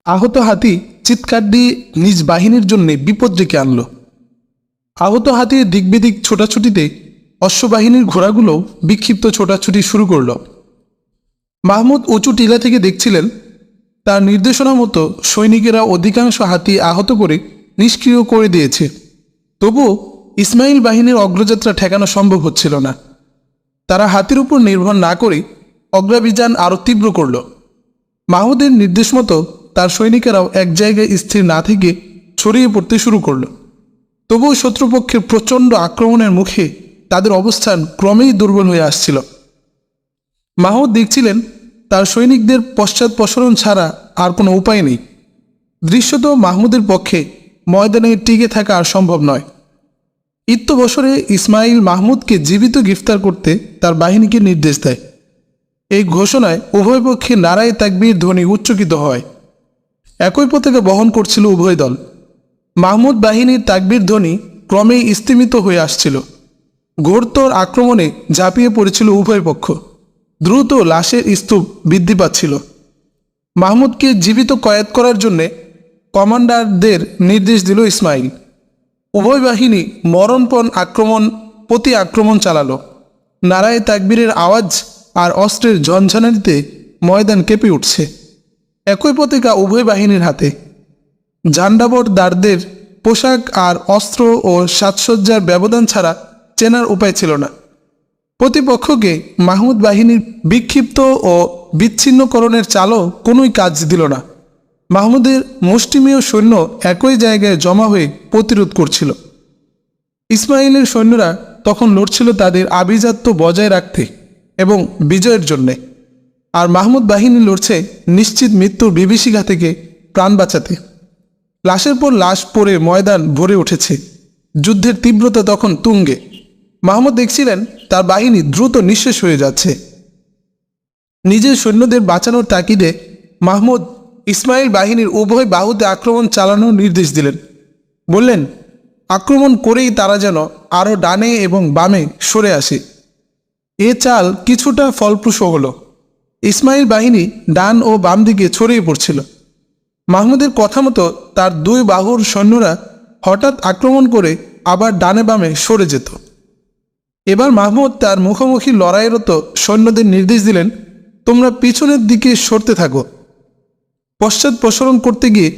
আহত হাতি চিৎকার দিয়ে নিজ বাহিনীর জন্য বিপদ ডেকে আনল। আহত হাতির দিকবিদিক ছোটাছুটিতে অশ্ববাহিনীর ঘোড়াগুলো বিক্ষিপ্ত ছোটাছুটি শুরু করল। মাহমুদ উঁচু টিলা থেকে দেখছিলেন তার নির্দেশনা মতো সৈনিকেরা অধিকাংশ হাতি আহত করে নিষ্ক্রিয় করে দিয়েছে। তবুও ইসমাইল বাহিনীর অগ্রযাত্রা ঠেকানো সম্ভব হচ্ছিল না। তারা হাতির উপর নির্ভর না করে অগ্রাভিযান আরও তীব্র করল। মাহমুদের নির্দেশ মতো তার সৈনিকেরাও এক জায়গায় স্থির না থেকে ছড়িয়ে পড়তে শুরু করল। তবুও শত্রুপক্ষের প্রচণ্ড আক্রমণের মুখে তাদের অবস্থান ক্রমেই দুর্বল হয়ে আসছিল। মাহমুদ দেখছিলেন তার সৈনিকদের পশ্চাৎপসরণ ছাড়া আর কোনো উপায় নেই। দৃশ্যত মাহমুদের পক্ষে ময়দানে টিকে থাকা আর সম্ভব নয়। ইত্যবসরে ইসমাইল মাহমুদকে জীবিত গ্রেফতার করতে তার বাহিনীকে নির্দেশ দেয়। এই ঘোষণায় উভয় পক্ষে নারায়ে তাকবীর ধ্বনি উচ্চকিত হয়। একই পতাকা বহন করছিল উভয় দল। মাহমুদ বাহিনীর তাকবীর ধ্বনি ক্রমেই স্তিমিত হয়ে আসছিল। ঘোরতর আক্রমণে ঝাঁপিয়ে পড়েছিল উভয় পক্ষ। দ্রুত লাশের স্তূপ বৃদ্ধি পাচ্ছিল। মাহমুদকে জীবিত কয়েদ করার জন্যে কমান্ডারদের নির্দেশ দিল ইসমাইল। উভয় বাহিনী মরণপণ প্রতি আক্রমণ চালালো। নারায়ে তাকবীরের আওয়াজ আর অস্ত্রের ঝনঝনানিতে ময়দান কেঁপে উঠছে। একই পতাকা উভয় বাহিনীর হাতে। জান্ডাবরদারদের পোশাক আর অস্ত্র ও সাজসজ্জার ব্যবধান ছাড়া চেনার উপায় ছিল না। প্রতিপক্ষকে মাহমুদ বাহিনীর বিক্ষিপ্ত ও বিচ্ছিন্নকরণের চালও কোনোই কাজ দিল না। মাহমুদের মুষ্টিমেয় সৈন্য একই জায়গায় জমা হয়ে প্রতিরোধ করছিল। ইসমাইলের সৈন্যরা তখন লড়ছিল তাদের আভিজাত্য বজায় রাখতে এবং বিজয়ের জন্যে, আর মাহমুদ বাহিনী লড়ছে নিশ্চিত মৃত্যুর বিভীষিকা থেকে প্রাণ বাঁচাতে। লাশের পর লাশ পড়ে ময়দান ভরে উঠেছে। যুদ্ধের তীব্রতা তখন তুঙ্গে। মাহমুদ দেখছিলেন তার বাহিনী দ্রুত নিঃশেষ হয়ে যাচ্ছে। নিজের সৈন্যদের বাঁচানোর তাগিদে মাহমুদ ইসমাইল বাহিনীর উভয় বাহুতে আক্রমণ চালানোর নির্দেশ দিলেন। বললেন, আক্রমণ করেই তারা যেন আরও ডানে এবং বামে সরে আসে। এ চাল কিছুটা ফলপ্রসূ হল। ইসমাইল বাহিনী ডান ও বাম দিকে ছড়িয়ে পড়ছিল। মাহমুদের কথা মতো তার দুই বাহুর সৈন্যরা হঠাৎ আক্রমণ করে আবার ডানে বামে সরে যেত। এবার মাহমুদ তার মুখোমুখি লড়াইরত সৈন্যদের নির্দেশ দিলেন, তোমরা পিছনের দিকে সরতে থাকো। পশ্চাৎপসরণ করতে গিয়ে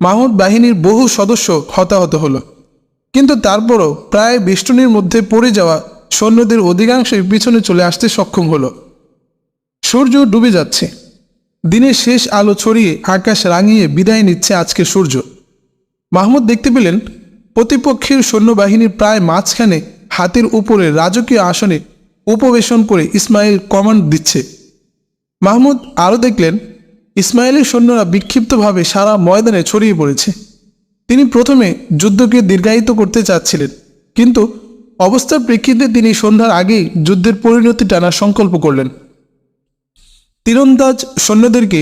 মাহমুদ বাহিনীর বহু সদস্য হতাহত হলো। কিন্তু তারপরও প্রায় বেষ্টনীর মধ্যে পড়ে যাওয়া সৈন্যদের অধিকাংশই পিছনে চলে আসতে সক্ষম হলো। সূর্য ডুবে যাচ্ছে। দিনের শেষ আলো ছড়িয়ে আকাশ রাঙিয়ে বিদায় নিচ্ছে আজকের সূর্য। মাহমুদ দেখতে পেলেন প্রতিপক্ষের সৈন্যবাহিনীর প্রায় মাঝখানে হাতির উপরে রাজকীয় আসনে উপবেশন করে ইসমাইল কমান্ড দিচ্ছে। মাহমুদ আরও দেখলেন ইসমাইলের সৈন্যরা বিক্ষিপ্তভাবে সারা ময়দানে ছড়িয়ে পড়েছে। তিনি প্রথমে যুদ্ধকে দীর্ঘায়িত করতে চাচ্ছিলেন, কিন্তু অবস্থার প্রেক্ষিতে তিনি সন্ধ্যার আগেই যুদ্ধের পরিণতি টানার সংকল্প করলেন। তীরন্দাজ সৈন্যদেরকে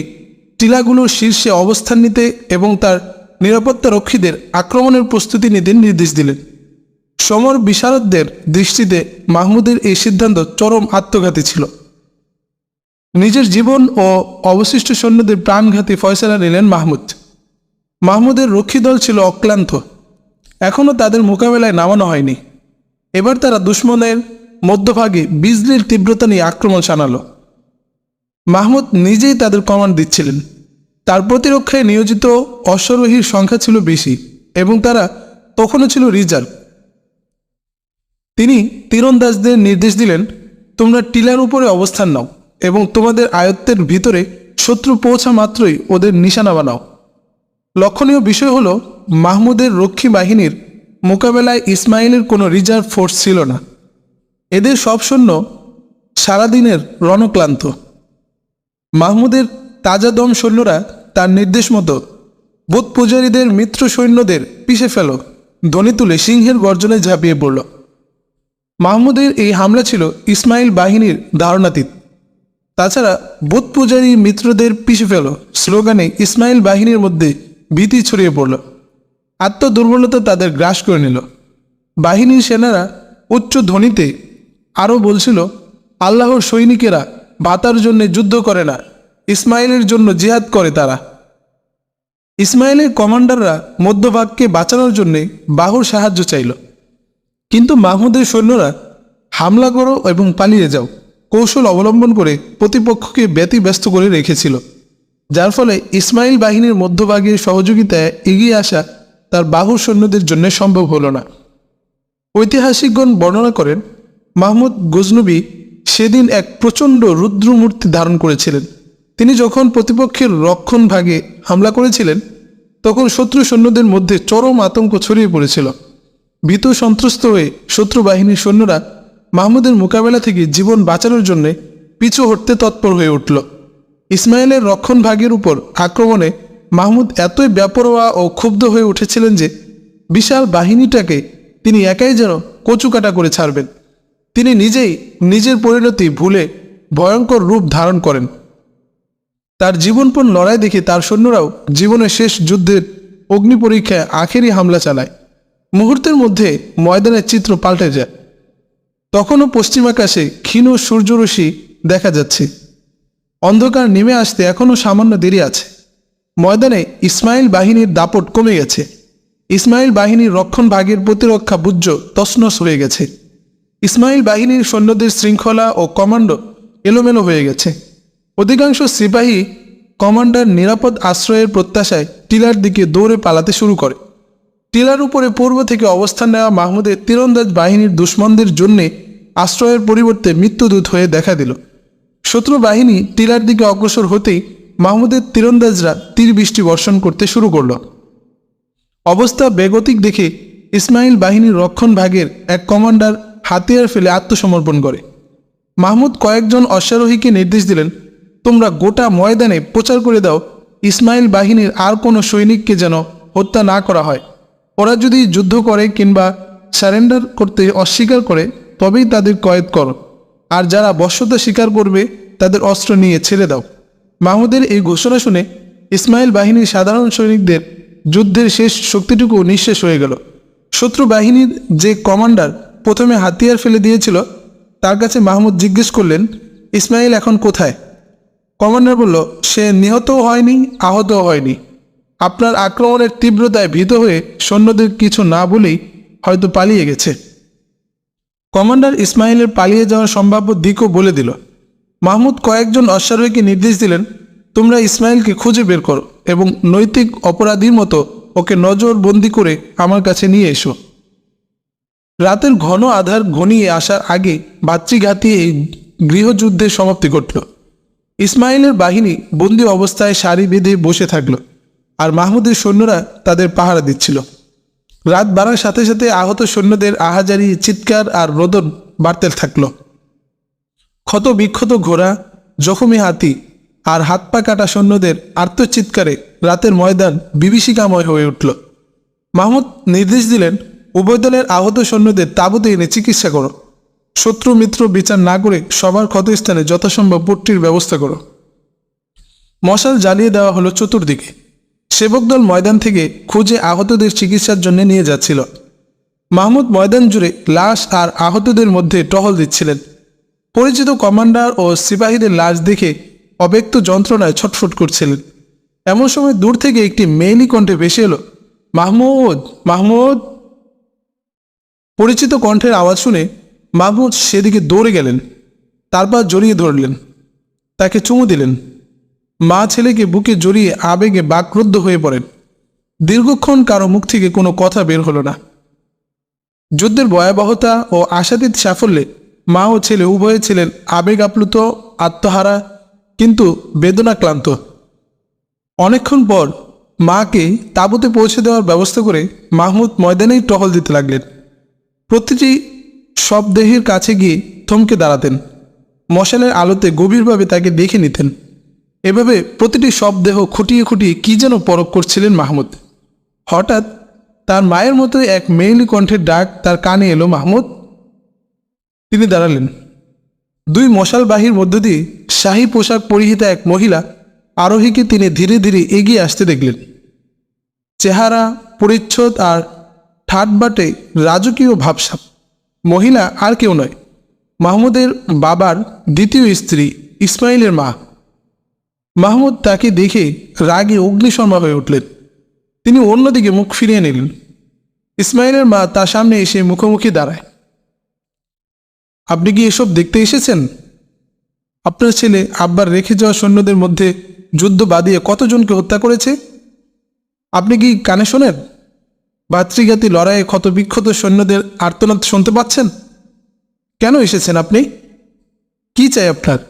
টিলাগুলোর শীর্ষে অবস্থান নিতে এবং তার নিরাপত্তা রক্ষীদের আক্রমণের প্রস্তুতি নিতে নির্দেশ দিলেন। সমর বিশারদদের দৃষ্টিতে মাহমুদের এই সিদ্ধান্ত চরম আত্মঘাতী ছিল। নিজের জীবন ও অবশিষ্ট সৈন্যদের প্রাণঘাতী ফয়সালা নিলেন মাহমুদ। মাহমুদের রক্ষীদল ছিল অক্লান্ত। এখনও তাদের মোকাবেলায় নামানো হয়নি। এবার তারা দুশমনের মধ্যভাগে বিজলির তীব্রতা নিয়ে আক্রমণ শানালো। মাহমুদ নিজেই তাদের কমান্ড দিচ্ছিলেন। তার প্রতিরক্ষায় নিয়োজিত অশ্বারোহীর সংখ্যা ছিল বেশি এবং তারা তখনও ছিল রিজার্ভ। তিনি তীরন্দাজদের নির্দেশ দিলেন, তোমরা টিলার উপরে অবস্থান নাও এবং তোমাদের আয়ত্তের ভিতরে শত্রু পৌঁছা মাত্রই ওদের নিশানা বানাও। লক্ষণীয় বিষয় হল, মাহমুদের রক্ষী বাহিনীর মোকাবেলায় ইসমাইলের কোনো রিজার্ভ ফোর্স ছিল না। এদের সব সৈন্য সারাদিনের রণক্লান্ত। মাহমুদের তাজাদম সৈন্যরা তার নির্দেশ মতো বুত পূজারীদের মিত্র সৈন্যদের পিষে ফেল ধ্বনি তুলে সিংহের গর্জনে ঝাঁপিয়ে পড়ল। মাহমুদের এই হামলা ছিল ইসমাইল বাহিনীর ধারণাতীত। তাছাড়া বুত পূজারী মিত্রদের পিষে ফেল স্লোগানে ইসমাইল বাহিনীর মধ্যে ভীতি ছড়িয়ে পড়ল। আত্মদুর্বলতা তাদের গ্রাস করে নিল। বাহিনীর সেনারা উচ্চ ধ্বনিতে আরও বলছিল, আল্লাহর সৈনিকেরা ভাতার জন্য যুদ্ধ করে না, ইসমাইলের জন্য জিহাদ করে তারা। ইসমাইলের কমান্ডাররা মধ্যভাগকে বাঁচানোর জন্য বাহুর সাহায্য চাইল, কিন্তু মাহমুদের সৈন্যরা হামলা করো এবং পালিয়ে যাও কৌশল অবলম্বন করে প্রতিপক্ষকে ব্যতিব্যস্ত করে রেখেছিল, যার ফলে ইসমাইল বাহিনীর মধ্যভাগের সহযোগিতায় এগিয়ে আসা তার বাহুর সৈন্যদের জন্য সম্ভব হল না। ঐতিহাসিকগণ বর্ণনা করেন, মাহমুদ গজনবী সেদিন এক প্রচণ্ড রুদ্রমূর্তি ধারণ করেছিলেন। তিনি যখন প্রতিপক্ষের রক্ষণ ভাগে হামলা করেছিলেন, তখন শত্রু সৈন্যদের মধ্যে চরম আতঙ্ক ছড়িয়ে পড়েছিল। ভীত সন্ত্রস্ত হয়ে শত্রু বাহিনীর সৈন্যরা মাহমুদের মোকাবেলা থেকে জীবন বাঁচানোর জন্য পিছু হটতে তৎপর হয়ে উঠল। ইসমাইলের রক্ষণ ভাগের উপর আক্রমণে মাহমুদ এতই বেপরোয়া ও ক্ষুব্ধ হয়ে উঠেছিলেন যে বিশাল বাহিনীটাকে তিনি একাই যেন কচুকাটা করে ছাড়বেন। তিনি নিজেই নিজের পরিণতি ভুলে ভয়ঙ্কর রূপ ধারণ করেন। তার জীবনপণ লড়াই দেখে তার সৈন্যরাও জীবনের শেষ যুদ্ধের অগ্নি পরীক্ষায় আখেরি হামলা চালায়। মুহূর্তের মধ্যে ময়দানের চিত্র পাল্টে যায়। তখনও পশ্চিম আকাশে ক্ষীণ সূর্যরশ্মি দেখা যাচ্ছে। অন্ধকার নেমে আসতে এখনও সামান্য দেরি আছে। ময়দানে ইসমাইল বাহিনীর দাপট কমে গেছে। ইসমাইল বাহিনীর রক্ষণ ভাগের প্রতিরক্ষা বুজ্জ তছনছ হয়ে গেছে। ইসমাইল বাহিনীর সৈন্যদের শৃঙ্খলা ও কমান্ডো এলোমেলো হয়ে গেছে। অধিকাংশ সিপাহী কমান্ডার নিরাপদ আশ্রয়ের প্রত্যাশায় টিলার দিকে দৌড়ে পালাতে শুরু করে। টিলার উপরে পূর্ব থেকে অবস্থান নেওয়া মাহমুদের তীরন্দাজ বাহিনীর দুশ্মনদের জন্যে আশ্রয়ের পরিবর্তে মৃত্যুদূত হয়ে দেখা দিল। শত্রু বাহিনী টিলার দিকে অগ্রসর হতেই মাহমুদের তীরন্দাজরা তীর বৃষ্টি বর্ষণ করতে শুরু করল। অবস্থা বেগতিক দেখে ইসমাইল বাহিনীর রক্ষণ ভাগের এক কমান্ডার হাতিয়ার ফেলে আত্মসমর্পণ করে। মাহমুদ কয়েকজন অশ্বারোহীকে নির্দেশ দিলেন, তোমরা গোটা ময়দানে প্রচার করে দাও ইসমাইল বাহিনীর আর কোনো সৈনিককে যেন হত্যা না করা হয়। ওরা যদি যুদ্ধ করে কিংবা সারেন্ডার করতে অস্বীকার করে তবেই তাদের কয়েদ করো, আর যারা বশ্যতা স্বীকার করবে তাদের অস্ত্র নিয়ে ছেড়ে দাও। মাহমুদের এই ঘোষণা শুনে ইসমাইল বাহিনীর সাধারণ সৈনিকদের যুদ্ধের শেষ শক্তিটুকু নিঃশেষ হয়ে গেল। শত্রু বাহিনীর যে কমান্ডার প্রথমে হাতিয়ার ফেলে দিয়েছিল তার কাছে মাহমুদ জিজ্ঞেস করলেন, ইসমাইল এখন কোথায়? কমান্ডার বলল, সে নিহতও হয়নি, আহতও হয়নি। আপনার আক্রমণের তীব্রতায় ভীত হয়ে সৈন্যদের কিছু না বলেই হয়তো পালিয়ে গেছে। কমান্ডার ইসমাইলের পালিয়ে যাওয়ার সম্ভাব্য দিকও বলে দিল। মাহমুদ কয়েকজন অশ্বারোহীকে নির্দেশ দিলেন, তোমরা ইসমাইলকে খুঁজে বের করো এবং নৈতিক অপরাধীর মতো ওকে নজরবন্দি করে আমার কাছে নিয়ে এসো। রাতের ঘন আধার ঘনিয়ে আসার আগে ভাতৃঘাতী এই গৃহযুদ্ধের সমাপ্তি ঘটল। ইসমাইলের বাহিনী বন্দী অবস্থায় সারি বেঁধে বসে থাকল, আর মাহমুদের সৈন্যরা তাদের পাহারা দিচ্ছিল। রাত বাড়ার সাথে সাথে আহত সৈন্যদের আহাজারি, চিৎকার আর রোদন বাড়তে থাকল। ক্ষত বিক্ষত ঘোড়া, জখমি হাতি আর হাত পা কাটা সৈন্যদের আর্তচিৎকারে রাতের ময়দান বিভীষিকাময় হয়ে উঠল। মাহমুদ নির্দেশ দিলেন, উভয় দলের আহত সৈন্যদের তাঁবুতে এনে চিকিৎসা করো। শত্রু মিত্র বিচার না করে সবার ক্ষতস্থানে যথাসম্ভব পট্টির ব্যবস্থা করো। মশাল জ্বালিয়ে দেওয়া হলো চতুর্দিকে। সেবকদল ময়দান থেকে খুঁজে আহতদের চিকিৎসার জন্য নিয়ে যাচ্ছিল। মাহমুদ ময়দান জুড়ে লাশ আর আহতদের মধ্যে টহল দিচ্ছিলেন। পরিচিত কমান্ডার ও সিপাহীদের লাশ দেখে অব্যক্ত যন্ত্রণায় ছটফট করছিলেন। এমন সময় দূর থেকে একটি মেয়েলি কণ্ঠে ভেসে এলো, মাহমুদ, মাহমুদ। পরিচিত কণ্ঠের আওয়াজ শুনে মাহমুদ সেদিকে দৌড়ে গেলেন। তারপর জড়িয়ে ধরলেন, তাকে চুমু দিলেন। মা ছেলেকে বুকে জড়িয়ে আবেগে বাকরুদ্ধ হয়ে পড়েন। দীর্ঘক্ষণ কারো মুখ থেকে কোনো কথা বের হলো না। যুদ্ধের ভয়াবহতা ও আশাতীত সাফল্যে মা ও ছেলে উভয়ে ছিলেন আবেগ আপ্লুত, আত্মহারা, কিন্তু বেদনাক্লান্ত। অনেকক্ষণ পর মাকে তাঁবুতে পৌঁছে দেওয়ার ব্যবস্থা করে মাহমুদ ময়দানেই টহল দিতে লাগলেন। প্রতিটি শবদেহের কাছে গিয়ে থমকে দাঁড়াতেন। মশালের আলোতে গভীরভাবে তাকে দেখে নিতেন। এভাবে প্রতিটি শবদেহ খুঁটিয়ে খুঁটিয়ে কী যেন পরখ করছিলেন মাহমুদ। হঠাৎ তার মায়ের মতো এক মেয়েলি কণ্ঠের ডাক তার কানে এলো, মাহমুদ। তিনি দাঁড়ালেন। দুই মশালবাহীর মধ্য দিয়ে শাহী পোশাক পরিহিতা এক মহিলা আরোহীকে তিনি ধীরে ধীরে এগিয়ে আসতে দেখলেন। চেহারা, পরিচ্ছদ আর ঠাটবাটে রাজকীয় ভাবসাব। মহিলা আর কেউ নয়, মাহমুদের বাবার দ্বিতীয় স্ত্রী ইসমাইলের মা। মাহমুদ তাকে দেখে রাগে অগ্নিশর্মা হয়ে উঠলেন। তিনি অন্যদিকে মুখ ফিরিয়ে নিলেন। ইসমাইলের মা তার সামনে এসে মুখোমুখি দাঁড়ায়। আপনি কি এসব দেখতে এসেছেন? আপনার ছেলে আব্বার রেখে যাওয়া সৈন্যদের মধ্যে যুদ্ধ বাঁধিয়ে কতজনকে হত্যা করেছে আপনি কি কানে শোনেন? ভাতৃঘাতী লড়াইয়ে ক্ষতবিক্ষত সৈন্যদের আর্তনাদ শুনতে পাচ্ছেন? কেন এসেছেন আপনি? কি চাই আপনার?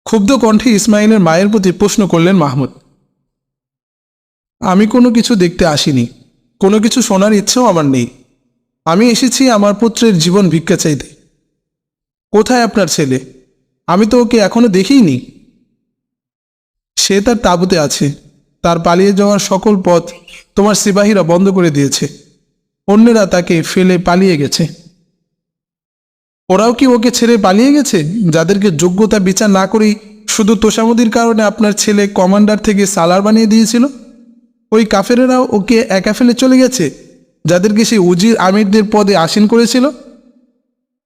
ক্ষুব্ধ কণ্ঠে ইসমাইলের মায়ের প্রতি প্রশ্ন করলেন মাহমুদ। আমি কোনো কিছু দেখতে আসিনি, কোনো কিছু শোনার ইচ্ছেও আমার নেই। আমি এসেছি আমার পুত্রের জীবন ভিক্ষা চাইতে। কোথায় আপনার ছেলে? আমি তো ওকে এখনো দেখিনি। সে তার তাঁবুতে আছে। তার পালিয়ে যাওয়ার সকল পথ তোমার সিপাহীরা বন্ধ করে দিয়েছে। অন্যেরা তাকে ফেলে পালিয়ে গেছে। ওরাও কি ওকে ছেড়ে পালিয়ে গেছে, যাদেরকে যোগ্যতা বিচার না করেই শুধু তোষামদির কারণে আপনার ছেলে কমান্ডার থেকে সালার বানিয়ে দিয়েছিল? ওই কাফেরেরাও ওকে একা ফেলে চলে গেছে, যাদেরকে সেই উজির আমিরদের পদে আসীন করেছিল?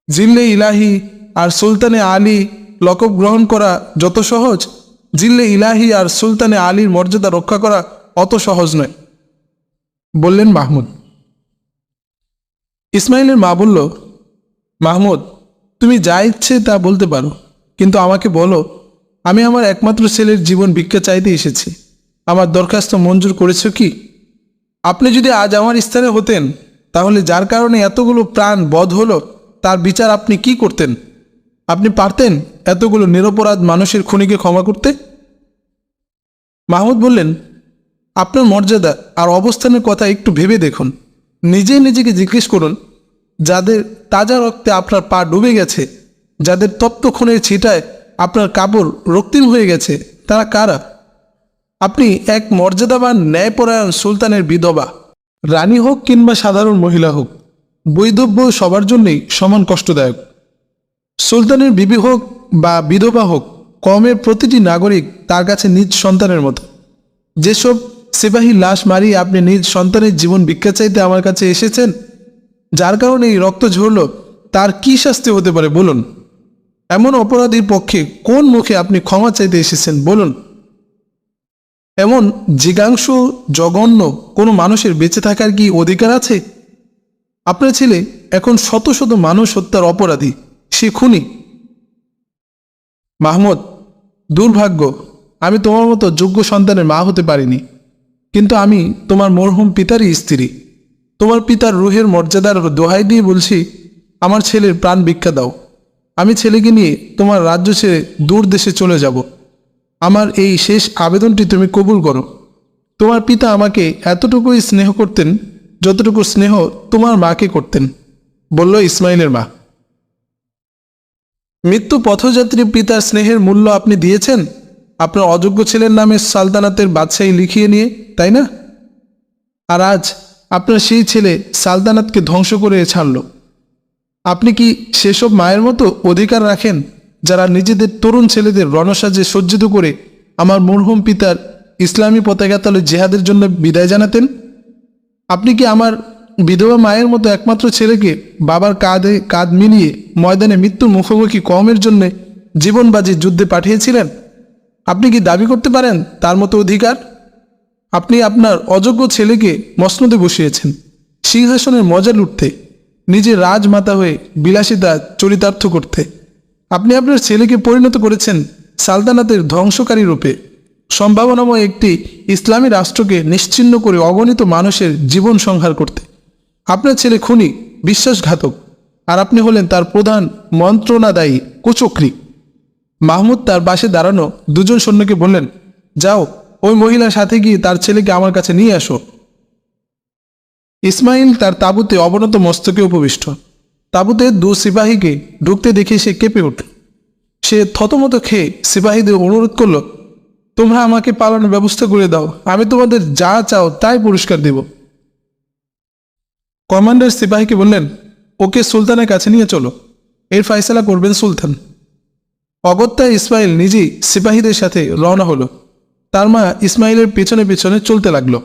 জিল্লে ইলাহি আর সুলতানে আলী লকব গ্রহণ করা যত সহজ, জিল্লে ইলাহি আর সুলতানে আলীর মর্যাদা রক্ষা করা অত সহজ নয়, বললেন মাহমুদ। ইসমাইলের মা বলল, মাহমুদ, তুমি যা ইচ্ছে তা বলতে পারো, কিন্তু আমাকে বলো, আমি আমার একমাত্র ছেলের জীবন ভিক্ষা চাইতে এসেছি। আমার দরখাস্ত মঞ্জুর করেছো কি? আপনি যদি আজ আমার স্থানে হতেন, তাহলে যার কারণে এতগুলো প্রাণ বধ হলো তার বিচার আপনি কি করতেন? আপনি পারতেন এতগুলো নিরপরাধ মানুষের খুনিকে ক্ষমা করতে? মাহমুদ বললেন, আপনার মর্যাদা আর অবস্থানের কথা একটু ভেবে দেখুন। নিজেই নিজেকে জিজ্ঞেস করুন, যাদের তাজা রক্তে আপনার পা ডুবে গেছে, যাদের তপ্ত খুনের ছিটায় আপনার কাপড় রক্তিম হয়ে গেছে, তারা কারা? আপনি এক মর্যাদাবান ন্যায়পরায়ণ সুলতানের বিধবা। রানী হোক কিংবা সাধারণ মহিলা হোক, বৈধব্য সবার জন্যই সমান কষ্টদায়ক। সুলতানের বিবি হোক বা বিধবা হোক, কওমের প্রতিটি নাগরিক তার কাছে নিজ সন্তানের মতো। যেসব সিপাহী লাশ মারিয়ে আপনি নিজ সন্তানের জীবন ভিক্ষা চাইতে আমার কাছে এসেছেন, যার কারণে এই রক্ত ঝরল, তার কি শাস্তি হতে পারে বলুন? এমন অপরাধীর পক্ষে কোন মুখে আপনি ক্ষমা চাইতে এসেছেন বলুন? এমন জিজ্ঞাংশ জঘন্য কোনো মানুষের বেঁচে থাকার কি অধিকার আছে? আপনার ছেলে এখন শত শত মানুষ হত্যার অপরাধী, সে খুনি। মাহমুদ, দুর্ভাগ্য, আমি তোমার মতো যোগ্য সন্তানের মা হতে পারিনি, কিন্তু আমি তোমার মরহুম পিতারই স্ত্রী। তোমার পিতার রুহের মর্যাদার দোহাই দিয়ে বলছি, আমার ছেলের প্রাণ ভিক্ষা দাও। আমি ছেলেকে নিয়ে তোমার রাজ্য ছেড়ে দূর দেশে চলে যাব। আমার এই শেষ আবেদনটি তুমি কবুল করো। তোমার পিতা আমাকে এতটুকুই স্নেহ করতেন যতটুকু স্নেহ তোমার মাকে করতেন, বলল ইসমাইলের মা। মৃত্যু পথযাত্রী পিতার স্নেহের মূল্য আপনি দিয়েছেন আপনার অযোগ্য ছেলের নামে সালতানাতের বাদশাহী লিখিয়ে নিয়ে, তাই না? আর আজ আপনার সেই ছেলে সালতানাতকে ধ্বংস করে ছাড়ল। আপনি কি সেসব মায়ের মতো অধিকার রাখেন যারা নিজেদের তরুণ ছেলেদের রণসাজে সজ্জিত করে আমার মরহুম পিতার ইসলামী পতাকা তলে জেহাদের জন্য বিদায় জানাতেন? আপনি কি আমার বিধবা মায়ের মতো একমাত্র ছেলেকে বাবার কাঁধে কাঁধ মিলিয়ে ময়দানে মৃত্যুর মুখোমুখি কওমের জন্য জীবনবাজি যুদ্ধে পাঠিয়েছিলেন? আপনি কি দাবি করতে পারেন তার মতো অধিকার? আপনি আপনার অযোগ্য ছেলেকে মসনদে বসিয়েছেন সিংহাসনের মজা লুটতে, নিজে রাজমাতা হয়ে বিলাসিতা চরিতার্থ করতে। আপনি আপনার ছেলেকে পরিণত করেছেন সালতানাতের ধ্বংসকারী রূপে, সম্ভাবনাময় একটি ইসলামী রাষ্ট্রকে নিশ্চিহ্ন করে অগণিত মানুষের জীবন সংহার করতে। আপনার ছেলে খুনি, বিশ্বাসঘাতক, আর আপনি হলেন তার প্রধান মন্ত্রণাদায়ী কুচক্রী। মাহমুদ তার পাশে দাঁড়ানো দুজন সৈন্যকে বললেন, যাও, ওই মহিলার সাথে গিয়ে তার ছেলেকে আমার কাছে নিয়ে আসো। ইসমাইল তার তাঁবুতে অবনত মস্তকে উপবিষ্ট। তাঁবুতে দু সিপাহীকে ঢুকতে দেখে সে কেঁপে উঠল। সে থতমত খেয়ে সিপাহীদের অনুরোধ করল, তোমরা আমাকে পালানোর ব্যবস্থা করে দাও, আমি তোমাদের যা চাও তাই পুরস্কার দেব। কমান্ডার সিপাহীকে বললেন, ওকে সুলতানের কাছে নিয়ে চলো, এর ফয়সালা করবেন সুলতান। অগত্যা ইসমাইল নিজেই সিপাহীদের সাথে রওনা হলো। তার মা ইসমাইলের পেছনে পেছনে চলতে লাগলো।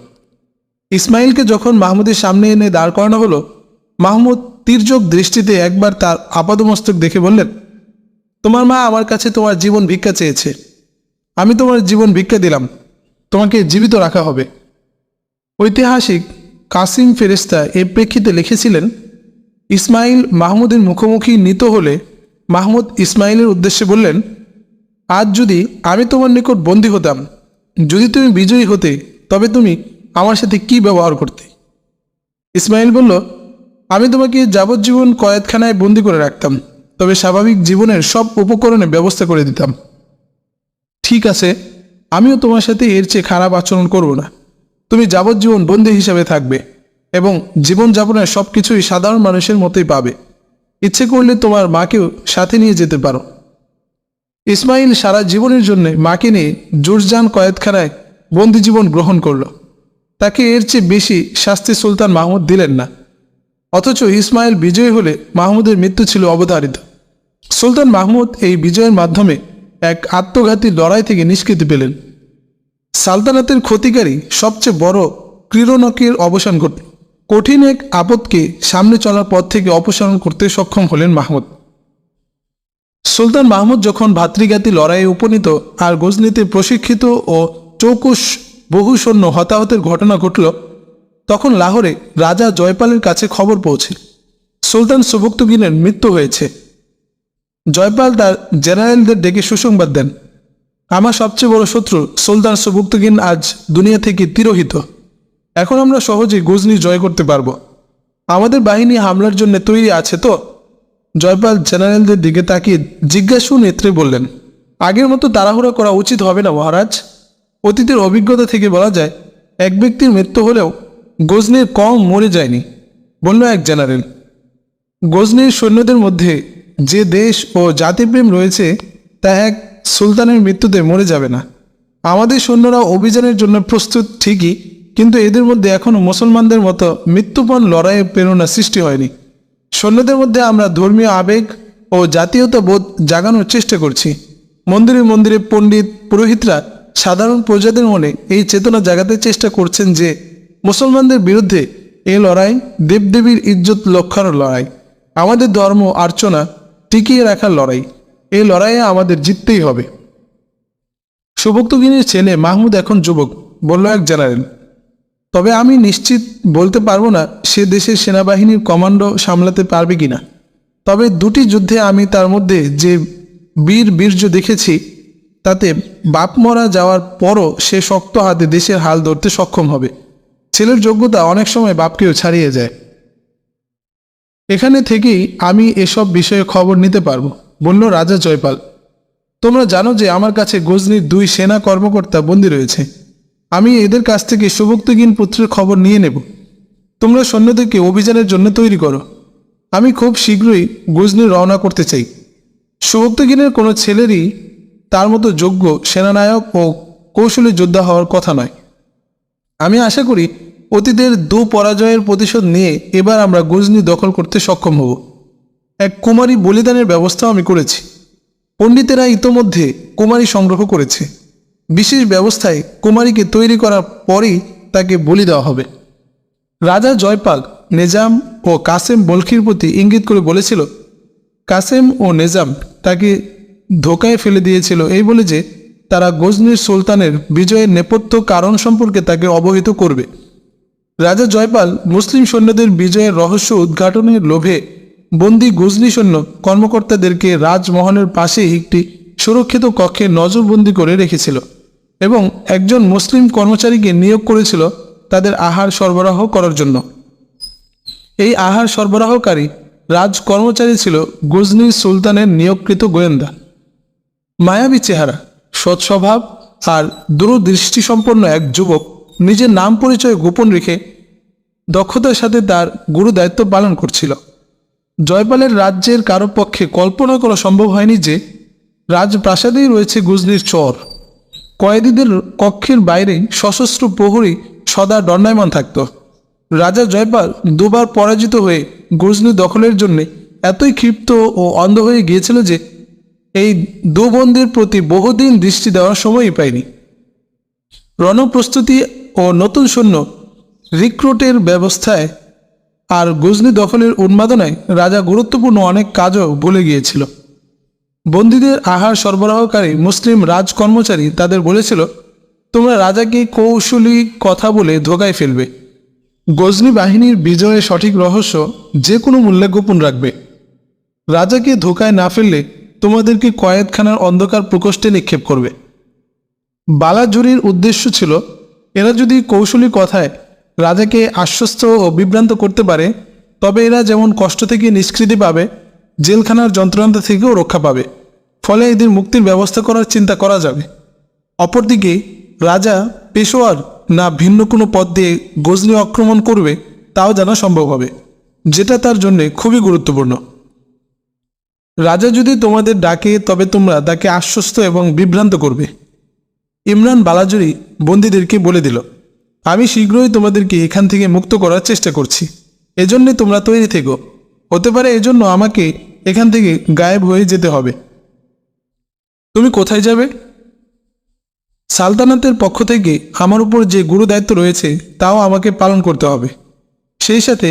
ইসমাইলকে যখন মাহমুদের সামনে এনে দাঁড় করানো হলো, মাহমুদ তীর্যক দৃষ্টিতে একবার তার আপাদমস্তক দেখে বললেন, তোমার মা আমার কাছে তোমার জীবন ভিক্ষা চেয়েছে, আমি তোমার জীবন ভিক্ষা দিলাম, তোমাকে জীবিত রাখা হবে। ঐতিহাসিক কাসিম ফেরেশতা এর প্রেক্ষিতে লিখেছিলেন, ইসমাইল মাহমুদের মুখোমুখি নিত হলে মাহমুদ ইসমাইলের উদ্দেশ্যে বললেন, আজ যদি আমি তোমার নিকট বন্দী হতাম, যদি তুমি বিজয়ী হতে, তবে তুমি আমার সাথে কি ব্যবহার করতে? ইসমাইল বলল, আমি তোমাকে যাবজ্জীবন কয়েদখানায় বন্দী করে রাখতাম, তবে স্বাভাবিক জীবনের সব উপকরণে ব্যবস্থা করে দিতাম। ঠিক আছে, আমিও তোমার সাথে এর চেয়ে খারাপ আচরণ করব না। তুমি যাবজ্জীবন বন্দী হিসাবে থাকবে এবং জীবনযাপনের সব কিছুই সাধারণ মানুষের মতোই পাবে। ইচ্ছে করলে তোমার মাকেও সাথে নিয়ে যেতে পারো। ইসমাইল সারা জীবনের জন্য মাকে নিয়ে জুরজান কয়েদখানায় বন্দি জীবন গ্রহণ করল। তাকে এর চেয়ে বেশি শাস্তি সুলতান মাহমুদ দিলেন না। অথচ ইসমাইল বিজয়ী হলে মাহমুদের মৃত্যু ছিল অবধারিত। সুলতান মাহমুদ এই বিজয়ের মাধ্যমে এক আত্মঘাতী লড়াই থেকে নিষ্কৃতি পেলেন। সালতানাতের ক্ষতিকারী সবচেয়ে বড় ক্রীড়নকের অবসান ঘটল। কঠিন এক আপদকে সামনে চলার পথ থেকে অপসারণ করতে সক্ষম হলেন মাহমুদ। সুলতান মাহমুদ যখন ভাতৃঘাতী লড়াইয়ে উপনীত আর গজনিতে প্রশিক্ষিত ও চৌকুশ বহু সৈন্য হতাহতের ঘটনা ঘটল, তখন লাহোরে রাজা জয়পালের কাছে খবর পৌঁছে সুলতান সুবুক্তগিনের মৃত্যু হয়েছে। জয়পাল তার জেনারেলদের ডেকে সুসংবাদ দেন, আমার সবচেয়ে বড় শত্রু সুলতান সুবুক্তগিন আজ দুনিয়া থেকে তিরোহিত। এখন আমরা সহজেই গজনি জয় করতে পারব। আমাদের বাহিনী হামলার জন্য তৈরি আছে তো? জয়পাল জেনারেলদের দিকে তাকিয়ে জিজ্ঞাসু নেত্রে বললেন, আগের মতো তাড়াহুড়া করা উচিত হবে না মহারাজ। অতীতের অভিজ্ঞতা থেকে বলা যায়, এক ব্যক্তির মৃত্যু হলেও গজনির কম মরে যায়নি, বলল এক জেনারেল। গজনির সৈন্যদের মধ্যে যে দেশ ও জাতিপ্রেম রয়েছে তা এক সুলতানের মৃত্যুতে মরে যাবে না। আমাদের সৈন্যরা অভিযানের জন্য প্রস্তুত ঠিকই, কিন্তু এদের মধ্যে এখনও মুসলমানদের মতো মৃত্যুপণ লড়াইয়ের প্রেরণা সৃষ্টি হয়নি। সৈন্যদের মধ্যে আমরা ধর্মীয় আবেগ ও জাতীয়তা বোধ জাগানোর চেষ্টা করছি। মন্দিরে মন্দিরে পণ্ডিত পুরোহিতরা সাধারণ প্রজাদের মনে এই চেতনা জাগাতে চেষ্টা করছেন যে মুসলমানদের বিরুদ্ধে এই লড়াই দেবদেবীর ইজ্জত রক্ষার লড়াই, আমাদের ধর্ম আর্চনা টিকিয়ে রাখার লড়াই। এই লড়াইয়ে আমাদের জিততেই হবে। সুবক্তগিনীর ছেলে মাহমুদ এখন যুবক, বলল এক জেনারেল। তবে আমি নিশ্চিত বলতে পারবো না সে দেশের সেনাবাহিনীর কমান্ডো সামলাতে পারবে কিনা। তবে দুটি যুদ্ধে আমি তার মধ্যে যে বীর্য দেখেছি, তাতে বাপ মরা যাওয়ার পরও সে শক্ত হাতে দেশের হাল ধরতে সক্ষম হবে। ছেলের যোগ্যতা অনেক সময় বাপকেও ছাড়িয়ে যায়। এখানে থেকেই আমি এসব বিষয়ে খবর নিতে পারবো, বলল রাজা জয়পাল। তোমরা জানো যে আমার কাছে গজনির 2 সেনা কর্মকর্তা বন্দী রয়েছে। আমি এদের কাছ থেকে সুবক্তগিন পুত্রের খবর নিয়ে নেব। তোমরা সৈন্যদেরকে অভিযানের জন্য তৈরি করো। আমি খুব শীঘ্রই গজনি রওনা করতে চাই। সুবক্তগিনের কোনো ছেলেরই তার মতো যোগ্য সেনানায়ক ও কৌশলী যোদ্ধা হওয়ার কথা নয়। আমি আশা করি অতীতের 2 পরাজয়ের প্রতিশোধ নিয়ে এবার আমরা গজনি দখল করতে সক্ষম হব। এক কুমারী বলিদানের ব্যবস্থাও আমি করেছি। পণ্ডিতেরা ইতোমধ্যে কুমারী সংগ্রহ করেছে। বিশেষ ব্যবস্থায় কুমারীকে তৈরি করার পরেই তাকে বলি দেওয়া হবে। রাজা জয়পাল নিজাম ও কাসেম বলখির প্রতি ইঙ্গিত করে বলেছিল, কাসেম ও নিজাম তাকে ধোকায় ফেলে দিয়েছিল এই বলে যে তারা গজনির সুলতানের বিজয়ের নেপথ্য কারণ সম্পর্কে তাকে অবহিত করবে। রাজা জয়পাল মুসলিম সৈন্যদের বিজয়ের রহস্য উদ্ঘাটনের লোভে বন্দী গজনি সৈন্য কর্মকর্তাদেরকে রাজমহলের পাশেই একটি সুরক্ষিত কক্ষে নজরবন্দি করে রেখেছিল এবং একজন মুসলিম কর্মচারীকে নিয়োগ করেছিল তাদের আহার সরবরাহ করার জন্য। এই আহার সরবরাহকারী রাজ কর্মচারী ছিল গজনির সুলতানের নিয়োগকৃত গোয়েন্দা। মায়াবী চেহারা, সৎ স্বভাব আর দূরদৃষ্টিসম্পন্ন এক যুবক নিজের নাম পরিচয় গোপন রেখে দক্ষতার সাথে তার গুরু দায়িত্ব পালন করছিল। জয়পালের রাজ্যের কারো পক্ষে কল্পনা করা সম্ভব হয়নি যে রাজপ্রাসাদেই রয়েছে গজনির চর। কয়েদিদের কক্ষের বাইরে সশস্ত্র প্রহরী সদা দণ্ডায়মান থাকত। রাজা জয়পাল 2 বার পরাজিত হয়ে গজনি দখলের জন্য এতই ক্ষিপ্ত ও অন্ধ হয়ে গিয়েছিল যে এই 2 বন্দির প্রতি বহুদিন দৃষ্টি দেওয়ার সময়ই পায়নি। রণপ্রস্তুতি ও নতুন সৈন্য রিক্রুটের ব্যবস্থায় আর গজনি দখলের উন্মাদনায় রাজা গুরুত্বপূর্ণ অনেক কাজও ভুলে গিয়েছিল। বন্দীদের আহার সরবরাহকারী মুসলিম রাজকর্মচারী তাদের বলেছিল, তোমরা রাজাকে কৌশলী কথা বলে ধোকায় ফেলবে। গজনী বাহিনীর বিজয়ের সঠিক রহস্য যে কোনো মূল্যে গোপন রাখবে। রাজাকে ধোকায় না ফেললে তোমাদেরকে কয়েদখানার অন্ধকার প্রকোষ্ঠে নিক্ষেপ করবে। বালাজুরির উদ্দেশ্য ছিল এরা যদি কৌশলী কথায় রাজাকে আশ্বস্ত ও বিভ্রান্ত করতে পারে, তবে এরা যেমন কষ্ট থেকে নিষ্কৃতি পাবে, জেলখানার যন্ত্রণা থেকেও রক্ষা পাবে। ফলে এদের মুক্তির ব্যবস্থা করার চিন্তা করা যাবে। অপরদিকে রাজা পেশোয়ার না ভিন্ন কোনো পথ দিয়ে গজনী আক্রমণ করবে তাও জানা সম্ভব হবে, যেটা তার জন্য খুবই গুরুত্বপূর্ণ। রাজা যদি তোমাদের ডাকে তবে তোমরা তাকে আশ্বস্ত এবং বিভ্রান্ত করবে। ইমরান বালাজুরি বন্দীদেরকে বলে দিল, আমি শীঘ্রই তোমাদেরকে এখান থেকে মুক্ত করার চেষ্টা করছি, এজন্যে তোমরা তৈরি থেকো। হতে পারে এজন্য আমাকে এখান থেকে গায়েব হয়ে যেতে হবে। তুমি কোথায় যাবে? সালতানাতের পক্ষ থেকে আমার উপর যে গুরু দায়িত্ব রয়েছে তাও আমাকে পালন করতে হবে। সেই সাথে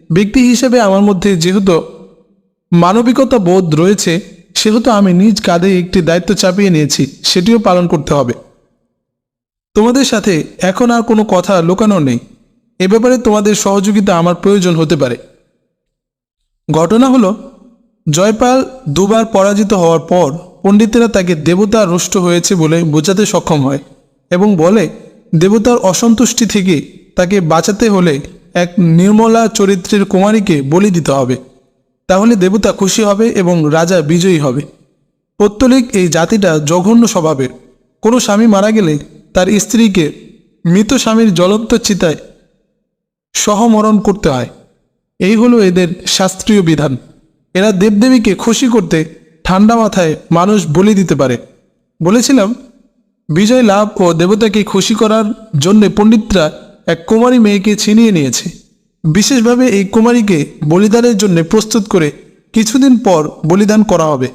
ব্যক্তি হিসেবে আমার মধ্যে যেহেতু মানবিকতা বোধ রয়েছে, সেহেতু আমি নিজ কাঁধে একটি দায়িত্ব চাপিয়ে নিয়েছি, সেটিও পালন করতে হবে। তোমাদের সাথে এখন আর কোনো কথা লুকানো নেই। এ ব্যাপারে তোমাদের সহযোগিতা আমার প্রয়োজন হতে পারে। ঘটনা হলো, জয়পাল দুবার পরাজিত হওয়ার পর পণ্ডিতেরা তাকে দেবতা রুষ্ট হয়েছে বলে বোঝাতে সক্ষম হয় এবং বলে দেবতার অসন্তুষ্টি থেকে তাকে বাঁচাতে হলে এক নির্মলা চরিত্রের কুমারীকে বলি দিতে হবে, তাহলে দেবতা খুশি হবে এবং রাজা বিজয়ী হবে। পৌত্তলিক এই জাতিটা জঘন্য স্বভাবের। কোনো স্বামী মারা গেলে তার স্ত্রীকে মৃত স্বামীর জ্বলন্ত চিতায় সহমরণ করতে হয়। এই হলো এদের শাস্ত্রীয় বিধান। এরা দেবদেবীকে খুশি করতে ঠান্ডা মাথায় মানুষ বলি দিতে পারে। বলেছিলাম, বিজয় লাভ ও দেবতাকে খুশি করার জন্য পণ্ডিতরা এক কুমারী মেয়েকে ছিনিয়ে নিয়েছে। বিশেষভাবে এই কুমারীকে বলিদানের জন্য প্রস্তুত করে কিছুদিন পর বলিদান করা হবে।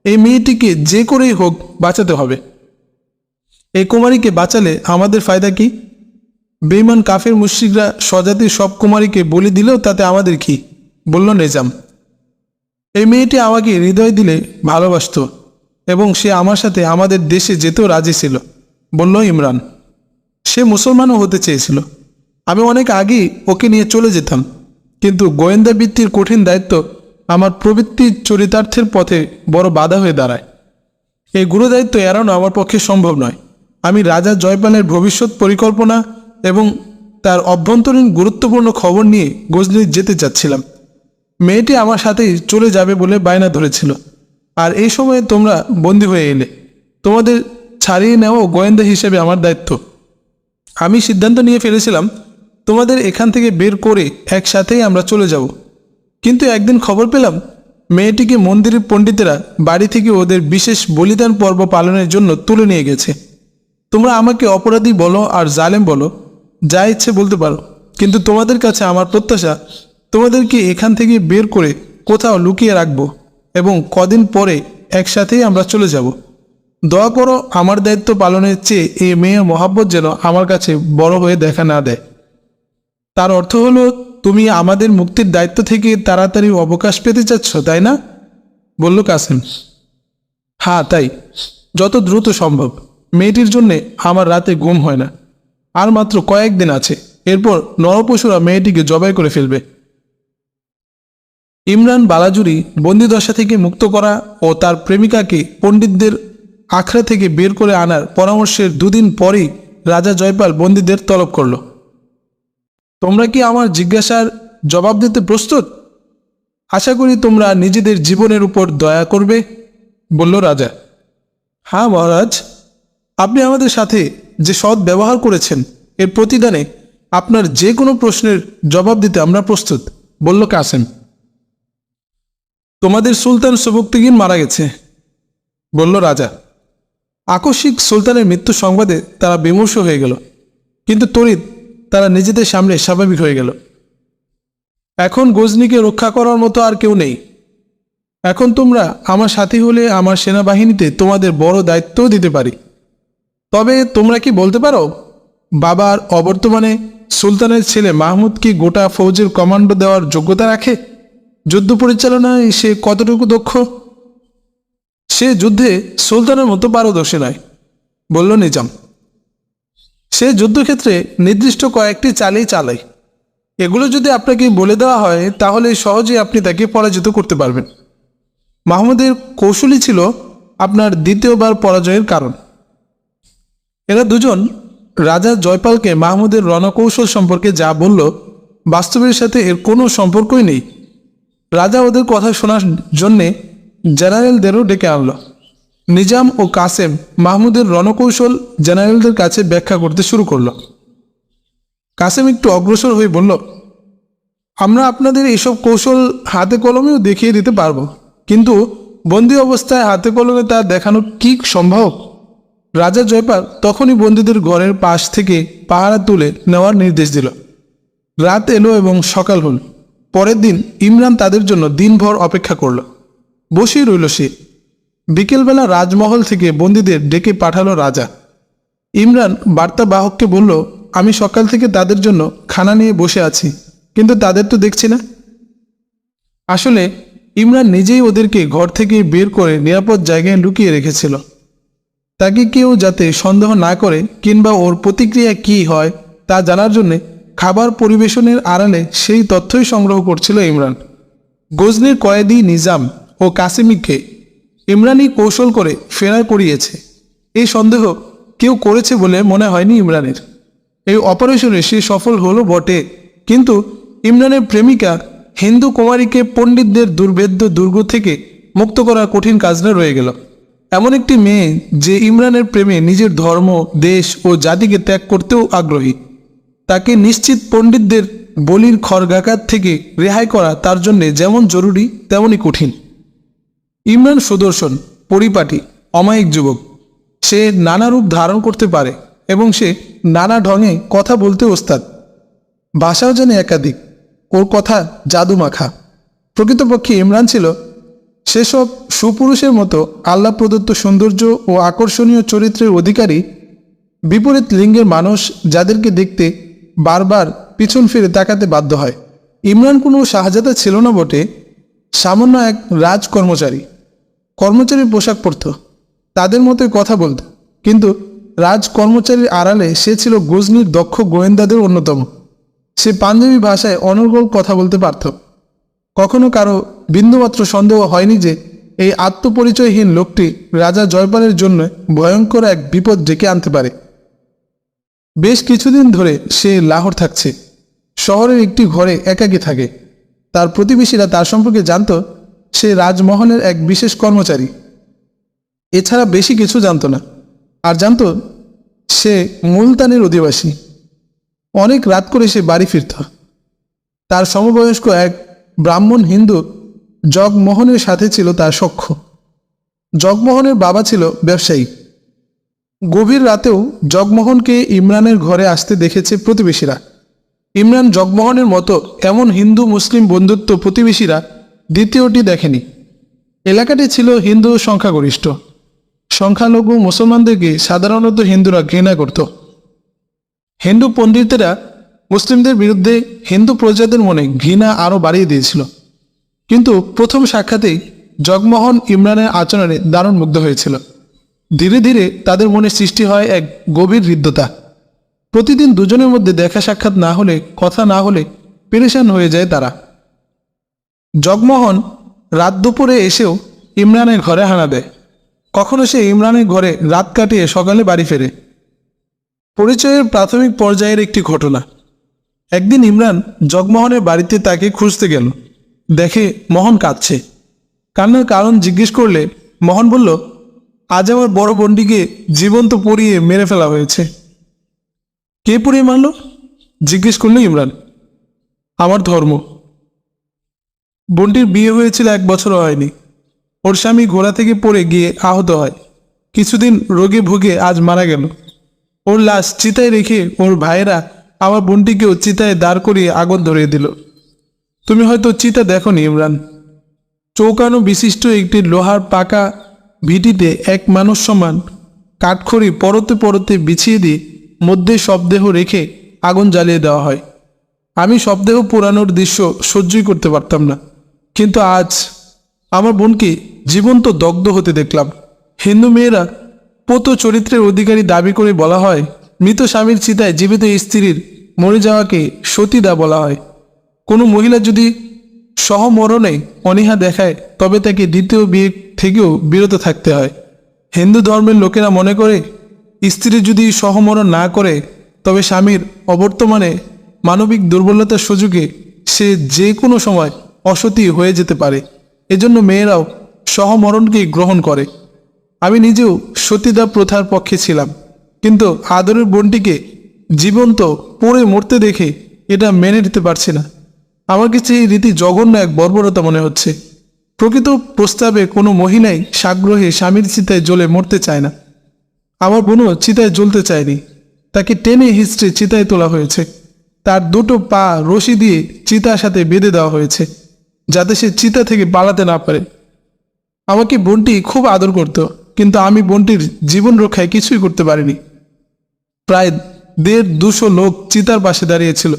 এই মেয়েটিকে যে করেই হোক বাঁচাতে হবে। এই কুমারীকে বাঁচালে আমাদের ফায়দা কি? বেঈমান কাফের মুশরিকরা স্বজাতির সব কুমারীকে বলি দিলেও তাতে আমাদের কি? বলল নিজাম। এই মেয়েটি আমাকে হৃদয় দিলে ভালোবাসত এবং সে আমার সাথে আমাদের দেশে যেতেও রাজি ছিল, বলল ইমরান। সে মুসলমানও হতে চেয়েছিল। আমি অনেক আগেই ওকে নিয়ে চলে যেতাম, কিন্তু গোয়েন্দা বৃত্তির কঠিন দায়িত্ব আমার প্রবৃত্তির চরিতার্থের পথে বড় বাধা হয়ে দাঁড়ায়। এই গুরুদায়িত্ব এড়ানো আমার পক্ষে সম্ভব নয়। আমি রাজা জয়পালের ভবিষ্যৎ পরিকল্পনা এবং তার অভ্যন্তরীণ গুরুত্বপূর্ণ খবর নিয়ে গজনি যেতে চাচ্ছিলাম। মেয়েটি আমার সাথেই চলে যাবে বলে বায়না ধরেছিল, আর এই সময়ে তোমরা বন্দী হয়ে এলে। তোমাদের ছাড়িয়ে নেওয়া গোয়েন্দা হিসেবে আমার দায়িত্ব। আমি সিদ্ধান্ত নিয়ে ফেলেছিলাম তোমাদের এখান থেকে বের করে একসাথেই আমরা চলে যাব, কিন্তু একদিন খবর পেলাম মেয়েটিকে মন্দিরের পণ্ডিতেরা বাড়ি থেকে ওদের বিশেষ বলিদান পর্ব পালনের জন্য তুলে নিয়ে গেছে। তোমরা আমাকে অপরাধী বলো আর জালেম বলো, যা ইচ্ছে বলতে পারো, কিন্তু তোমাদের কাছে আমার প্রত্যাশা তোমাদেরকে এখান থেকে বের করে কোথাও লুকিয়ে রাখবো এবং কদিন পরে একসাথেই আমরা চলে যাব। দয়া করো আমার দায়িত্ব পালনের চেয়ে এই মেয়ের মহাব্বত যেন আমার কাছে বড় হয়ে দেখা না দেয়। তার অর্থ হলো তুমি আমাদের মুক্তির দায়িত্ব থেকে তাড়াতাড়ি অবকাশ পেতে চাচ্ছ, তাই না? বলল কাসেম। হ্যাঁ, তাই, যত দ্রুত সম্ভব। মেয়েটির জন্যে আমার রাতে ঘুম হয় না। আর মাত্র কয়েকদিন আছে, এরপর নরপশুরা মেয়েটিকে জবাই করে ফেলবে। ইমরান বালাজুরি বন্দিদশা থেকে মুক্ত করা ও তার প্রেমিকাকে পণ্ডিতদের আখড়া থেকে বের করে আনার পরামর্শের দুদিন পরেই রাজা জয়পাল বন্দীদের তলব করল। তোমরা কি আমার জিজ্ঞাসার জবাব দিতে প্রস্তুত? আশা করি তোমরা নিজেদের জীবনের উপর দয়া করবে, বলল রাজা। হ্যাঁ মহারাজ, আপনি আমাদের সাথে যে সৎ ব্যবহার করেছেন এর প্রতিদানে আপনার যে কোনো প্রশ্নের জবাব দিতে আমরা প্রস্তুত, বলল কাসেম। তোমাদের সুলতান সুবুক্তিগিন মারা গেছে, বলল রাজা। আকস্মিক সুলতানের মৃত্যু সংবাদে তারা বিমর্ষ হয়ে গেল, কিন্তু তড়িৎ তারা নিজেদের সামনে স্বাভাবিক হয়ে গেল। এখন গজনীকে রক্ষা করার মতো আর কেউ নেই। এখন তোমরা আমার সাথী হলে আমার সেনাবাহিনীতে তোমাদের বড় দায়িত্বও দিতে পারি। তবে তোমরা কি বলতে পারো বাবার অবর্তমানে সুলতানের ছেলে মাহমুদ কি গোটা ফৌজের কমান্ডো দেওয়ার যোগ্যতা রাখে? যুদ্ধ পরিচালনায় সে কতটুকু দক্ষ? সে যুদ্ধে সুলতানের মতো পারদর্শী নয়, বলল নিজাম। সে যুদ্ধক্ষেত্রে নির্দিষ্ট কয়েকটি চালই চালায়। এগুলো যদি আপনাকে বলে দেওয়া হয় তাহলে সহজেই আপনি তাকে পরাজিত করতে পারবেন। মাহমুদের কৌশলই ছিল আপনার দ্বিতীয়বার পরাজয়ের কারণ। এরা দুজন রাজা জয়পালকে মাহমুদের রণকৌশল সম্পর্কে যা বলল, বাস্তবের সাথে এর কোনো সম্পর্কই নেই। রাজা ওদের কথা শোনার জন্যে জেনারেলদেরও ডেকে আনল। নিজাম ও কাসেম মাহমুদের রণকৌশল জেনারেলদের কাছে ব্যাখ্যা করতে শুরু করল। কাসেম একটু অগ্রসর হয়ে বলল, আমরা আপনাদের এসব কৌশল হাতে কলমেও দেখিয়ে দিতে পারবো, কিন্তু বন্দি অবস্থায় হাতে কলমে তা দেখানো কি সম্ভব? রাজা জয়পাল তখনই বন্দীদের ঘরের পাশ থেকে পাহারা তুলে নেওয়ার নির্দেশ দিল। রাত এলো এবং সকাল হল। পরের দিন ইমরান তাদের জন্য দিনভর অপেক্ষা করল। বসেই রইল সে। বিকেলবেলা রাজমহল থেকে বন্দীদের ডেকে পাঠালো রাজা। ইমরান বার্তাবাহককে বলল, আমি সকাল থেকে তাদের জন্য খানা নিয়ে বসে আছি, কিন্তু তাদের তো দেখছি না। আসলে ইমরান নিজেই ওদেরকে ঘর থেকে বের করে নিরাপদ জায়গায় লুকিয়ে রেখেছিল। তাকে কেউ যাতে সন্দেহ না করে কিংবা ওর প্রতিক্রিয়া কী হয় তা জানার জন্যে খাবার পরিবেশনের আড়ালে সেই তথ্যই সংগ্রহ করছিল ইমরান। গজনির কয়েদি নিজাম ও কাসেমিকে ইমরানই কৌশল করে ফেরার করিয়েছে, এই সন্দেহ কেউ করেছে বলে মনে হয়নি ইমরানের। এই অপারেশনে সে সফল হলো বটে, কিন্তু ইমরানের প্রেমিকা হিন্দু কুমারীকে পণ্ডিতদের দুর্ভেদ্য দুর্গ থেকে মুক্ত করার কঠিন কাজটা রয়ে গেল। এমন একটি মেয়ে যে ইমরানের প্রেমে নিজের ধর্ম, দেশ ও জাতিকে ত্যাগ করতেও আগ্রহী, তাকে নিশ্চিত পণ্ডিতদের বলির খড়গাকার থেকে রেহাই করা তার জন্যে যেমন জরুরি তেমনই কঠিন। ইমরান সুদর্শন, পরিপাটি, অমায়িক যুবক। সে নানা রূপ ধারণ করতে পারে এবং সে নানা ঢঙে কথা বলতে ওস্তাদ। ভাষাও জানে একাধিক। ওর কথা জাদু মাখা। প্রকৃতপক্ষে ইমরান ছিল সেসব সুপুরুষের মতো আল্লাহ প্রদত্ত সৌন্দর্য ও আকর্ষণীয় চরিত্রের অধিকারী বিপরীত লিঙ্গের মানুষ, যাদেরকে দেখতে বারবার পিছন ফিরে তাকাতে বাধ্য হয়। ইমরান কোনো শাহজাদা ছিল না বটে, সামান্য এক রাজকর্মচারী। কর্মচারীর পোশাক পরত, তাদের মতোই কথা বলত, কিন্তু রাজকর্মচারীর আড়ালে সে ছিল গজনির দক্ষ গোয়েন্দাদের অন্যতম। সে পাঞ্জাবি ভাষায় অনর্গল কথা বলতে পারত। কখনো কারো বিন্দুমাত্র সন্দেহ হয়নি যে এই আত্মপরিচয়হীন লোকটি রাজা জয়পালের জন্য ভয়ঙ্কর এক বিপদ ডেকে আনতে পারে। বেশ কিছুদিন ধরে সে লাহোর থাকছে। শহরের একটি ঘরে একাকী থাকে। তার প্রতিবেশীরা তার সম্পর্কে জানত সে রাজমহলের এক বিশেষ কর্মচারী। এছাড়া বেশি কিছু জানত না। আর জানত সে মুলতানের অধিবাসী। অনেক রাত করে সে বাড়ি ফিরত। তার সমবয়স্ক এক ব্রাহ্মণ হিন্দু জগমোহনের সাথে ছিল তার সখ্য। জগমোহনের বাবা ছিল ব্যবসায়ী। গভীর রাতেও জগমোহনকে ইমরানের ঘরে আসতে দেখেছে প্রতিবেশীরা। ইমরান জগমোহনের মতো এমন হিন্দু মুসলিম বন্ধুত্ব প্রতিবেশীরা দ্বিতীয়টি দেখেনি। এলাকাটি ছিল হিন্দু সংখ্যাগরিষ্ঠ। সংখ্যালঘু মুসলমানদেরকে সাধারণত হিন্দুরা ঘৃণা করত। হিন্দু পণ্ডিতেরা মুসলিমদের বিরুদ্ধে হিন্দু প্রজাদের মনে ঘৃণা আরও বাড়িয়ে দিয়েছিল। কিন্তু প্রথম সাক্ষাতেই জগমোহন ইমরানের আচরণে দারুণ মুগ্ধ হয়েছিল। ধীরে ধীরে তাদের মনে সৃষ্টি হয় এক গভীর হৃদ্যতা। প্রতিদিন দুজনের মধ্যে দেখা সাক্ষাৎ না হলে, কথা না হলে পেরেশান হয়ে যায় তারা। জগমোহন রাত দুপুরে এসেও ইমরানের ঘরে হানা দেয়। কখনো সে ইমরানের ঘরে রাত কাটিয়ে সকালে বাড়ি ফেরে। পরিচয়ের প্রাথমিক পর্যায়ের একটি ঘটনা। একদিন ইমরান জগমোহনের বাড়িতে তাকে খুঁজতে গেল। দেখে মোহন কাঁদছে। কান্নার কারণ জিজ্ঞেস করলে মোহন বলল, আজ আমার বড় বোনটিকে জীবন্ত পুড়িয়ে মেরে ফেলা হয়েছে। কে পুড়িয়ে মারল? জিজ্ঞেস করল ইমরান। আমার ধর্ম। বোনটির বিয়ে হয়েছিল 1 বছরও হয়নি। ওর স্বামী ঘোড়া থেকে পড়ে গিয়ে আহত হয়। কিছুদিন রোগে ভুগে আজ মারা গেল। ওর লাশ চিতায় রেখে ওর ভাইয়েরা আমার বোনটিকেও চিতায় দাঁড় করিয়ে আগুন ধরিয়ে দিল। তুমি হয়তো চিতা দেখোনি ইমরান। চৌকানো বিশিষ্ট একটি লোহার পাকা ভিটিতে এক মানুষ সমান কাঠখড়ি পরতে পরতে বিছিয়ে দিয়ে মধ্যে শবদেহ রেখে আগুন জ্বালিয়ে দেওয়া হয়। আমি শবদেহ পোড়ানোর দৃশ্য সহ্যই করতে পারতাম না, কিন্তু আজ আমার বোনকে জীবন্ত দগ্ধ হতে দেখলাম। হিন্দু মেয়েরা পত চরিত্রের অধিকারী দাবি করে বলা হয় মৃত স্বামীর চিতায় জীবিত স্ত্রীর মরে যাওয়াকে সতীদাহ বলা হয়। কোনো মহিলা যদি সহমরণে অনীহা দেখায় তবে তাকে দ্বিতীয় বিয়ে থেকেও বিরত থাকতে হয়। হিন্দু ধর্মের লোকেরা মনে করে স্ত্রী যদি সহমরণ না করে তবে স্বামীর অবর্তমানে মানবিক দুর্বলতার সুযোগে সে যে কোনো সময় অসতী হয়ে যেতে পারে। এজন্য মেয়েরাও সহমরণকেই গ্রহণ করে। আমি নিজেও সতীদাহ প্রথার পক্ষে ছিলাম, কিন্তু আদরের বোনটিকে জীবন্ত পড়ে মরতে দেখে এটা মেনে নিতে পারছি না। আমার কাছে এই রীতি জঘন্য এক বর্বরতা মনে হচ্ছে। প্রকৃত প্রস্তাবে কোনো মহিলাই সাগ্রহে স্বামীর চিতায় জ্বলে মরতে চায় না। আমার বোনও চিতায় জ্বলতে চায়নি। তাকে টেনে হিঁচড়ে চিতায় তোলা হয়েছে। তার দুটো পা রশি দিয়ে চিতার সাথে বেঁধে দেওয়া হয়েছে, যাতে সে চিতা থেকে পালাতে না পারে। আমাকে বোনটি খুব আদর করত, কিন্তু আমি বোনটির জীবন রক্ষায় কিছুই করতে পারিনি। প্রায় 150-200 লোক চিতার পাশে দাঁড়িয়েছিল।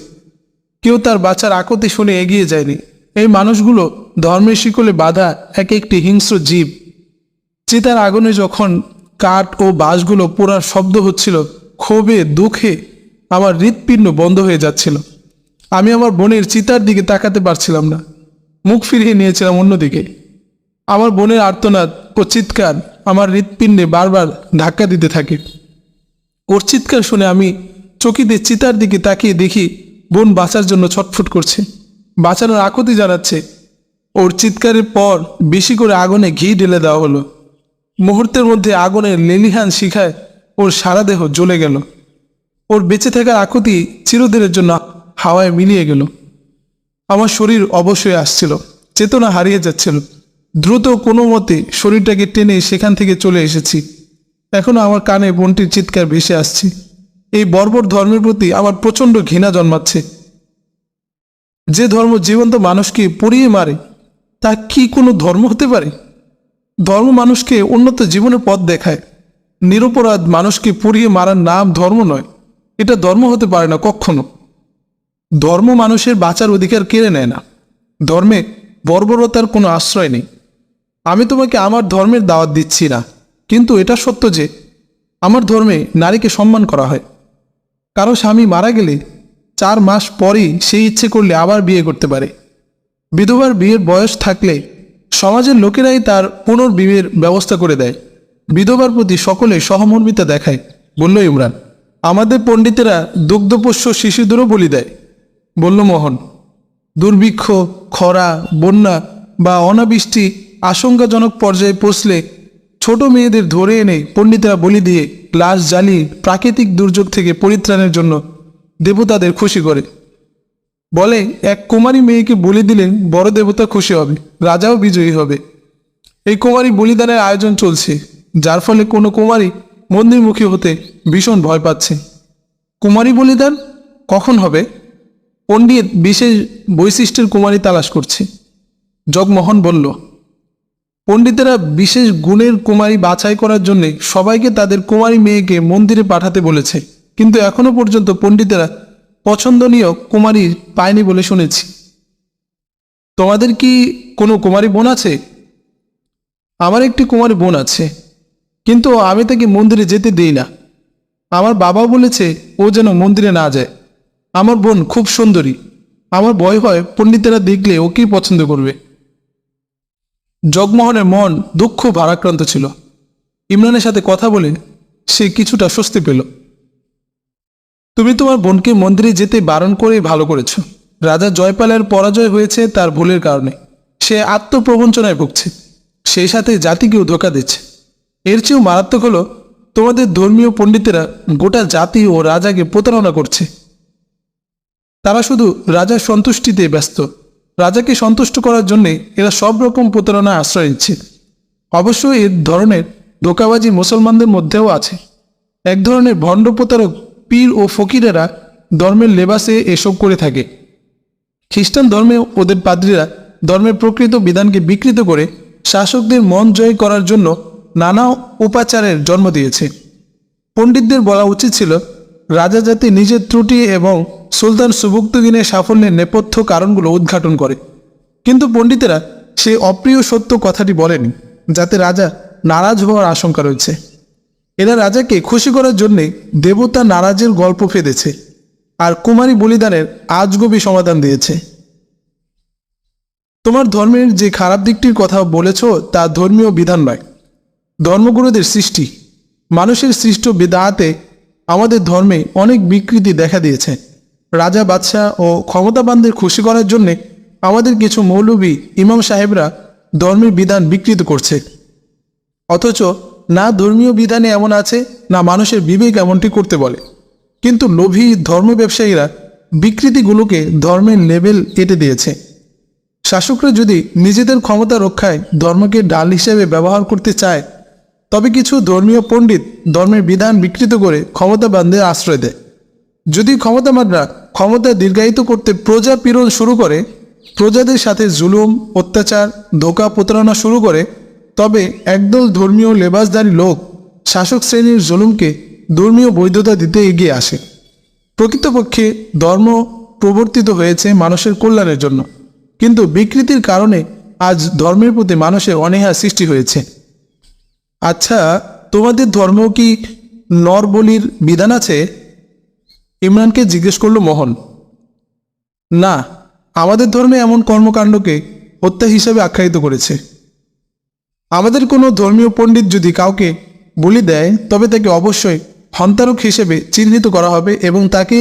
কেউ তার বাচ্চার আকুতি শুনে এগিয়ে যায়নি। এই মানুষগুলো ধর্মের শিকলে বাঁধা এক একটি হিংস্র জীব। চিতার আগুনে যখন কাঠ ও বাঁশগুলো পোড়ার শব্দ হচ্ছিল, ক্ষোভে দুঃখে আমার হৃৎপিণ্ড বন্ধ হয়ে যাচ্ছিল। আমি আমার বোনের চিতার দিকে তাকাতে পারছিলাম না, মুখ ফিরিয়ে নিয়েছিলাম অন্যদিকে। আমার বোনের আর্তনাদ ও চিৎকার আমার হৃৎপিণ্ডে বারবার ধাক্কা দিতে থাকে। ওর চিৎকার শুনে আমি চকিতে চিতার দিকে তাকিয়ে দেখি বোন বাঁচার জন্য ছটফট করছে, বাঁচানোর আকুতি জানাচ্ছে। ওর চিৎকারের পর বেশি করে আগুনে ঘি ঢেলে দেওয়া হলো। মুহূর্তের মধ্যে আগুনের লেলিহান শিখায় ওর সারা দেহ জ্বলে গেল। ওর বেঁচে থাকার আকুতি চিরদিনের জন্য হাওয়ায় মিলিয়ে গেল। আমার শরীর অবশ হয়ে আসছিল, চেতনা হারিয়ে যাচ্ছিল। দ্রুত কোনো মতে শরীরটাকে টেনে সেখান থেকে চলে এসেছি। এখনও আমার কানে বোনটির চিৎকার ভেসে আসছে। এই বর্বর ধর্মের প্রতি আমার প্রচণ্ড ঘৃণা জন্মাচ্ছে। যে ধর্ম জীবন্ত মানুষকে পুড়িয়ে মারে, তা কি কোনো ধর্ম হতে পারে? ধর্ম মানুষকে উন্নত জীবনের পথ দেখায়। নিরপরাধ মানুষকে পুড়িয়ে মারার নাম ধর্ম নয়। এটা ধর্ম হতে পারে না কখনো। ধর্ম মানুষের বাঁচার অধিকার কেড়ে নেয় না। ধর্মে বর্বরতার কোনো আশ্রয় নেই। আমি তোমাকে আমার ধর্মের দাওয়াত দিচ্ছি না, কিন্তু এটা সত্য যে আমার ধর্মে নারীকে সম্মান করা হয়। কারো স্বামী মারা গেলে 4 মাস পরেই সে ইচ্ছে করলে আবার বিয়ে করতে পারে। বিধবার বিয়ের বয়স থাকলে সমাজের লোকেরাই তার পুনর্বিবাহের ব্যবস্থা করে দেয়। বিধবার প্রতি সকলে সহমর্মিতা দেখায়, বলল ইমরান। আমাদের পণ্ডিতেরা দুগ্ধপোষ্য শিশুদেরও বলি দেয়, বলল মোহন। দুর্ভিক্ষ, খরা, বন্যা বা অনাবৃষ্টি আশঙ্কাজনক পর্যায়ে পৌঁছলে ছোট মেয়েদের ধরে এনে পণ্ডিতেরা বলি দিয়ে লাশ জ্বালিয়ে প্রাকৃতিক দুর্যোগ থেকে পরিত্রাণের জন্য দেবতাদের খুশি করে। বলে এক কুমারী মেয়েকে বলি দিলে বড় দেবতা খুশি হবে, রাজাও বিজয়ী হবে। এই কুমারী বলিদানের আয়োজন চলছে, যার ফলে কোনো কুমারী মন্দিরমুখী হতে ভীষণ ভয় পাচ্ছে। কুমারী বলিদান কখন হবে? পণ্ডিত বিশেষ বৈশিষ্ট্যের কুমারী তালাশ করছে, জগমোহন বলল। পণ্ডিতেরা বিশেষ গুণের কুমারী বাছাই করার জন্য সবাইকে তাদের কুমারী মেয়েকে মন্দিরে পাঠাতে বলেছে, কিন্তু এখনো পর্যন্ত পণ্ডিতেরা পছন্দনীয় কুমারী পায়নি বলে শুনেছি। তোমাদের কি কোনো কুমারী বোন আছে? আমার একটি কুমারী বোন আছে, কিন্তু আমি তাকে মন্দিরে যেতে দিই না। আমার বাবা বলেছে ও যেন মন্দিরে না যায়। আমার বোন খুব সুন্দরী, আমার ভয় হয় পণ্ডিতেরা দেখলে ওকেই পছন্দ করবে। জগমোহনের মন দুঃখ ভারাক্রান্ত ছিল। ইমরানের সাথে কথা বলে সে কিছুটা স্বস্তি পেল। তুমি তোমার বোনকে মন্দিরে যেতে বারণ করেই ভালো করেছ। রাজা জয়পালের পরাজয় হয়েছে তার ভুলের কারণে। সে আত্মপ্রবঞ্চনায় ভুগছে, সেই সাথে জাতিকেও ধোঁকা দিচ্ছে। এর চেয়েও মারাত্মক হলো তোমাদের ধর্মীয় পণ্ডিতেরা গোটা জাতি ও রাজাকে প্রতারণা করছে। তারা শুধু রাজার সন্তুষ্টিতে ব্যস্ত। রাজাকে সন্তুষ্ট করার জন্যে এরা সব রকম প্রতারণায় আশ্রয় নিচ্ছে। অবশ্য এ ধরনের ধোঁকাবাজি মুসলমানদের মধ্যেও আছে। এক ধরনের ভণ্ড প্রতারক পীর ও ফকিরেরা ধর্মের লেবাসে এসব করে থাকে। খ্রিস্টান ধর্মে ওদের পাদ্রীরা ধর্মের প্রকৃত বিধানকে বিকৃত করে শাসকদের মন জয় করার জন্য নানা উপাচারের জন্ম দিয়েছে। পণ্ডিতদের বলা উচিত ছিল রাজা যাতে নিজের ত্রুটি এবং সুলতান সুবুক্তদিনের সাফল্যের নেপথ্য কারণগুলো উদ্ঘাটন করে, কিন্তু পণ্ডিতেরা সেই অপ্রিয় সত্য কথাটি বলেনি, যাতে রাজা নারাজ হওয়ার আশঙ্কা রয়েছে। এরা রাজাকে খুশি করার জন্যে দেবতা নারাজের গল্প ফেঁদেছে আর কুমারী বলিদানের আজগুবি সমাধান দিয়েছে। তোমার ধর্মের যে খারাপ দিকটির কথা বলেছ তা ধর্মীয় বিধান নয়, ধর্মগুরুদের সৃষ্টি। মানুষের সৃষ্ট বিদাতে আমাদের ধর্মে অনেক বিকৃতি দেখা দিয়েছে। রাজা বাদশাহ ও ক্ষমতাবানদের খুশি করার জন্যে আমাদের কিছু মৌলবী ইমাম সাহেবরা ধর্মের বিধান বিকৃত করছে, অথচ না ধর্মীয় বিধানে এমন আছে, না মানুষের বিবেক এমনটি করতে বলে। কিন্তু লোভী ধর্ম ব্যবসায়ীরা বিকৃতিগুলোকে ধর্মের লেবেল এঁটে দিয়েছে। শাসকরা যদি নিজেদের ক্ষমতা রক্ষায় ধর্মকে ডাল হিসেবে ব্যবহার করতে চায়, তবে কিছু ধর্মীয় পণ্ডিত ধর্মের বিধান বিকৃত করে ক্ষমতাবানদের আশ্রয় দেয়। যদি ক্ষমতাবানরা ক্ষমতা দীর্ঘায়িত করতে প্রজা পীড়ন শুরু করে, প্রজাদের সাথে জুলুম, অত্যাচার, ধোঁকা প্রতারণা শুরু করে, তবে একদল ধর্মীয় লেবাসধারী লোক শাসক শ্রেণীর জুলুমকে ধর্মীয় বৈধতা দিতে এগিয়ে আসে। প্রকৃতপক্ষে ধর্ম প্রবর্তিত হয়েছে মানুষের কল্যাণের জন্য, কিন্তু বিকৃতির কারণে আজ ধর্মের প্রতি মানুষের অনীহা সৃষ্টি হয়েছে। আচ্ছা, তোমাদের ধর্ম কি নর বলির বিধান আছে? ইমরানকে জিজ্ঞেস করল মোহন। না, আমাদের ধর্মে এমন কর্মকাণ্ডকে হত্যা হিসাবে আখ্যায়িত করেছে। আমাদের কোনো ধর্মীয় পণ্ডিত যদি কাউকে বলি দেয়, তবে তাকে অবশ্যই হন্তারক হিসেবে চিহ্নিত করা হবে এবং তাকে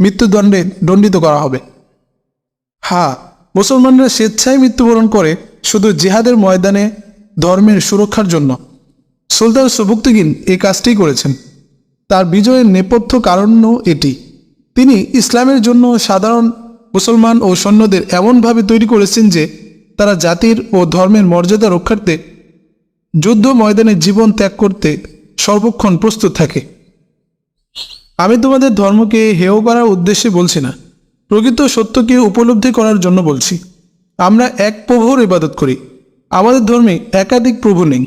মৃত্যুদণ্ডে দণ্ডিত করা হবে। হ্যাঁ, মুসলমানরা স্বেচ্ছায় মৃত্যুবরণ করে শুধু জিহাদের ময়দানে ধর্মের সুরক্ষার জন্য। সুলতান সুবুক্তগিন এই কাজটি করেছেন। তার বিজয়ের নেপথ্য কারণও এটি। তিনি ইসলামের জন্য সাধারণ মুসলমান ও সৈন্যদের এমনভাবে তৈরি করেছেন যে তারা জাতির ও ধর্মের মর্যাদা রক্ষার্থে যুদ্ধ ময়দানে জীবন ত্যাগ করতে সর্বক্ষণ প্রস্তুত থাকে। আমি তোমাদের ধর্মকে হেয় করার উদ্দেশ্যে বলছি না, প্রকৃত সত্যকে উপলব্ধি করার জন্য বলছি। আমরা এক প্রভুর ইবাদত করি, আমাদের ধর্মে একাধিক প্রভু নেই।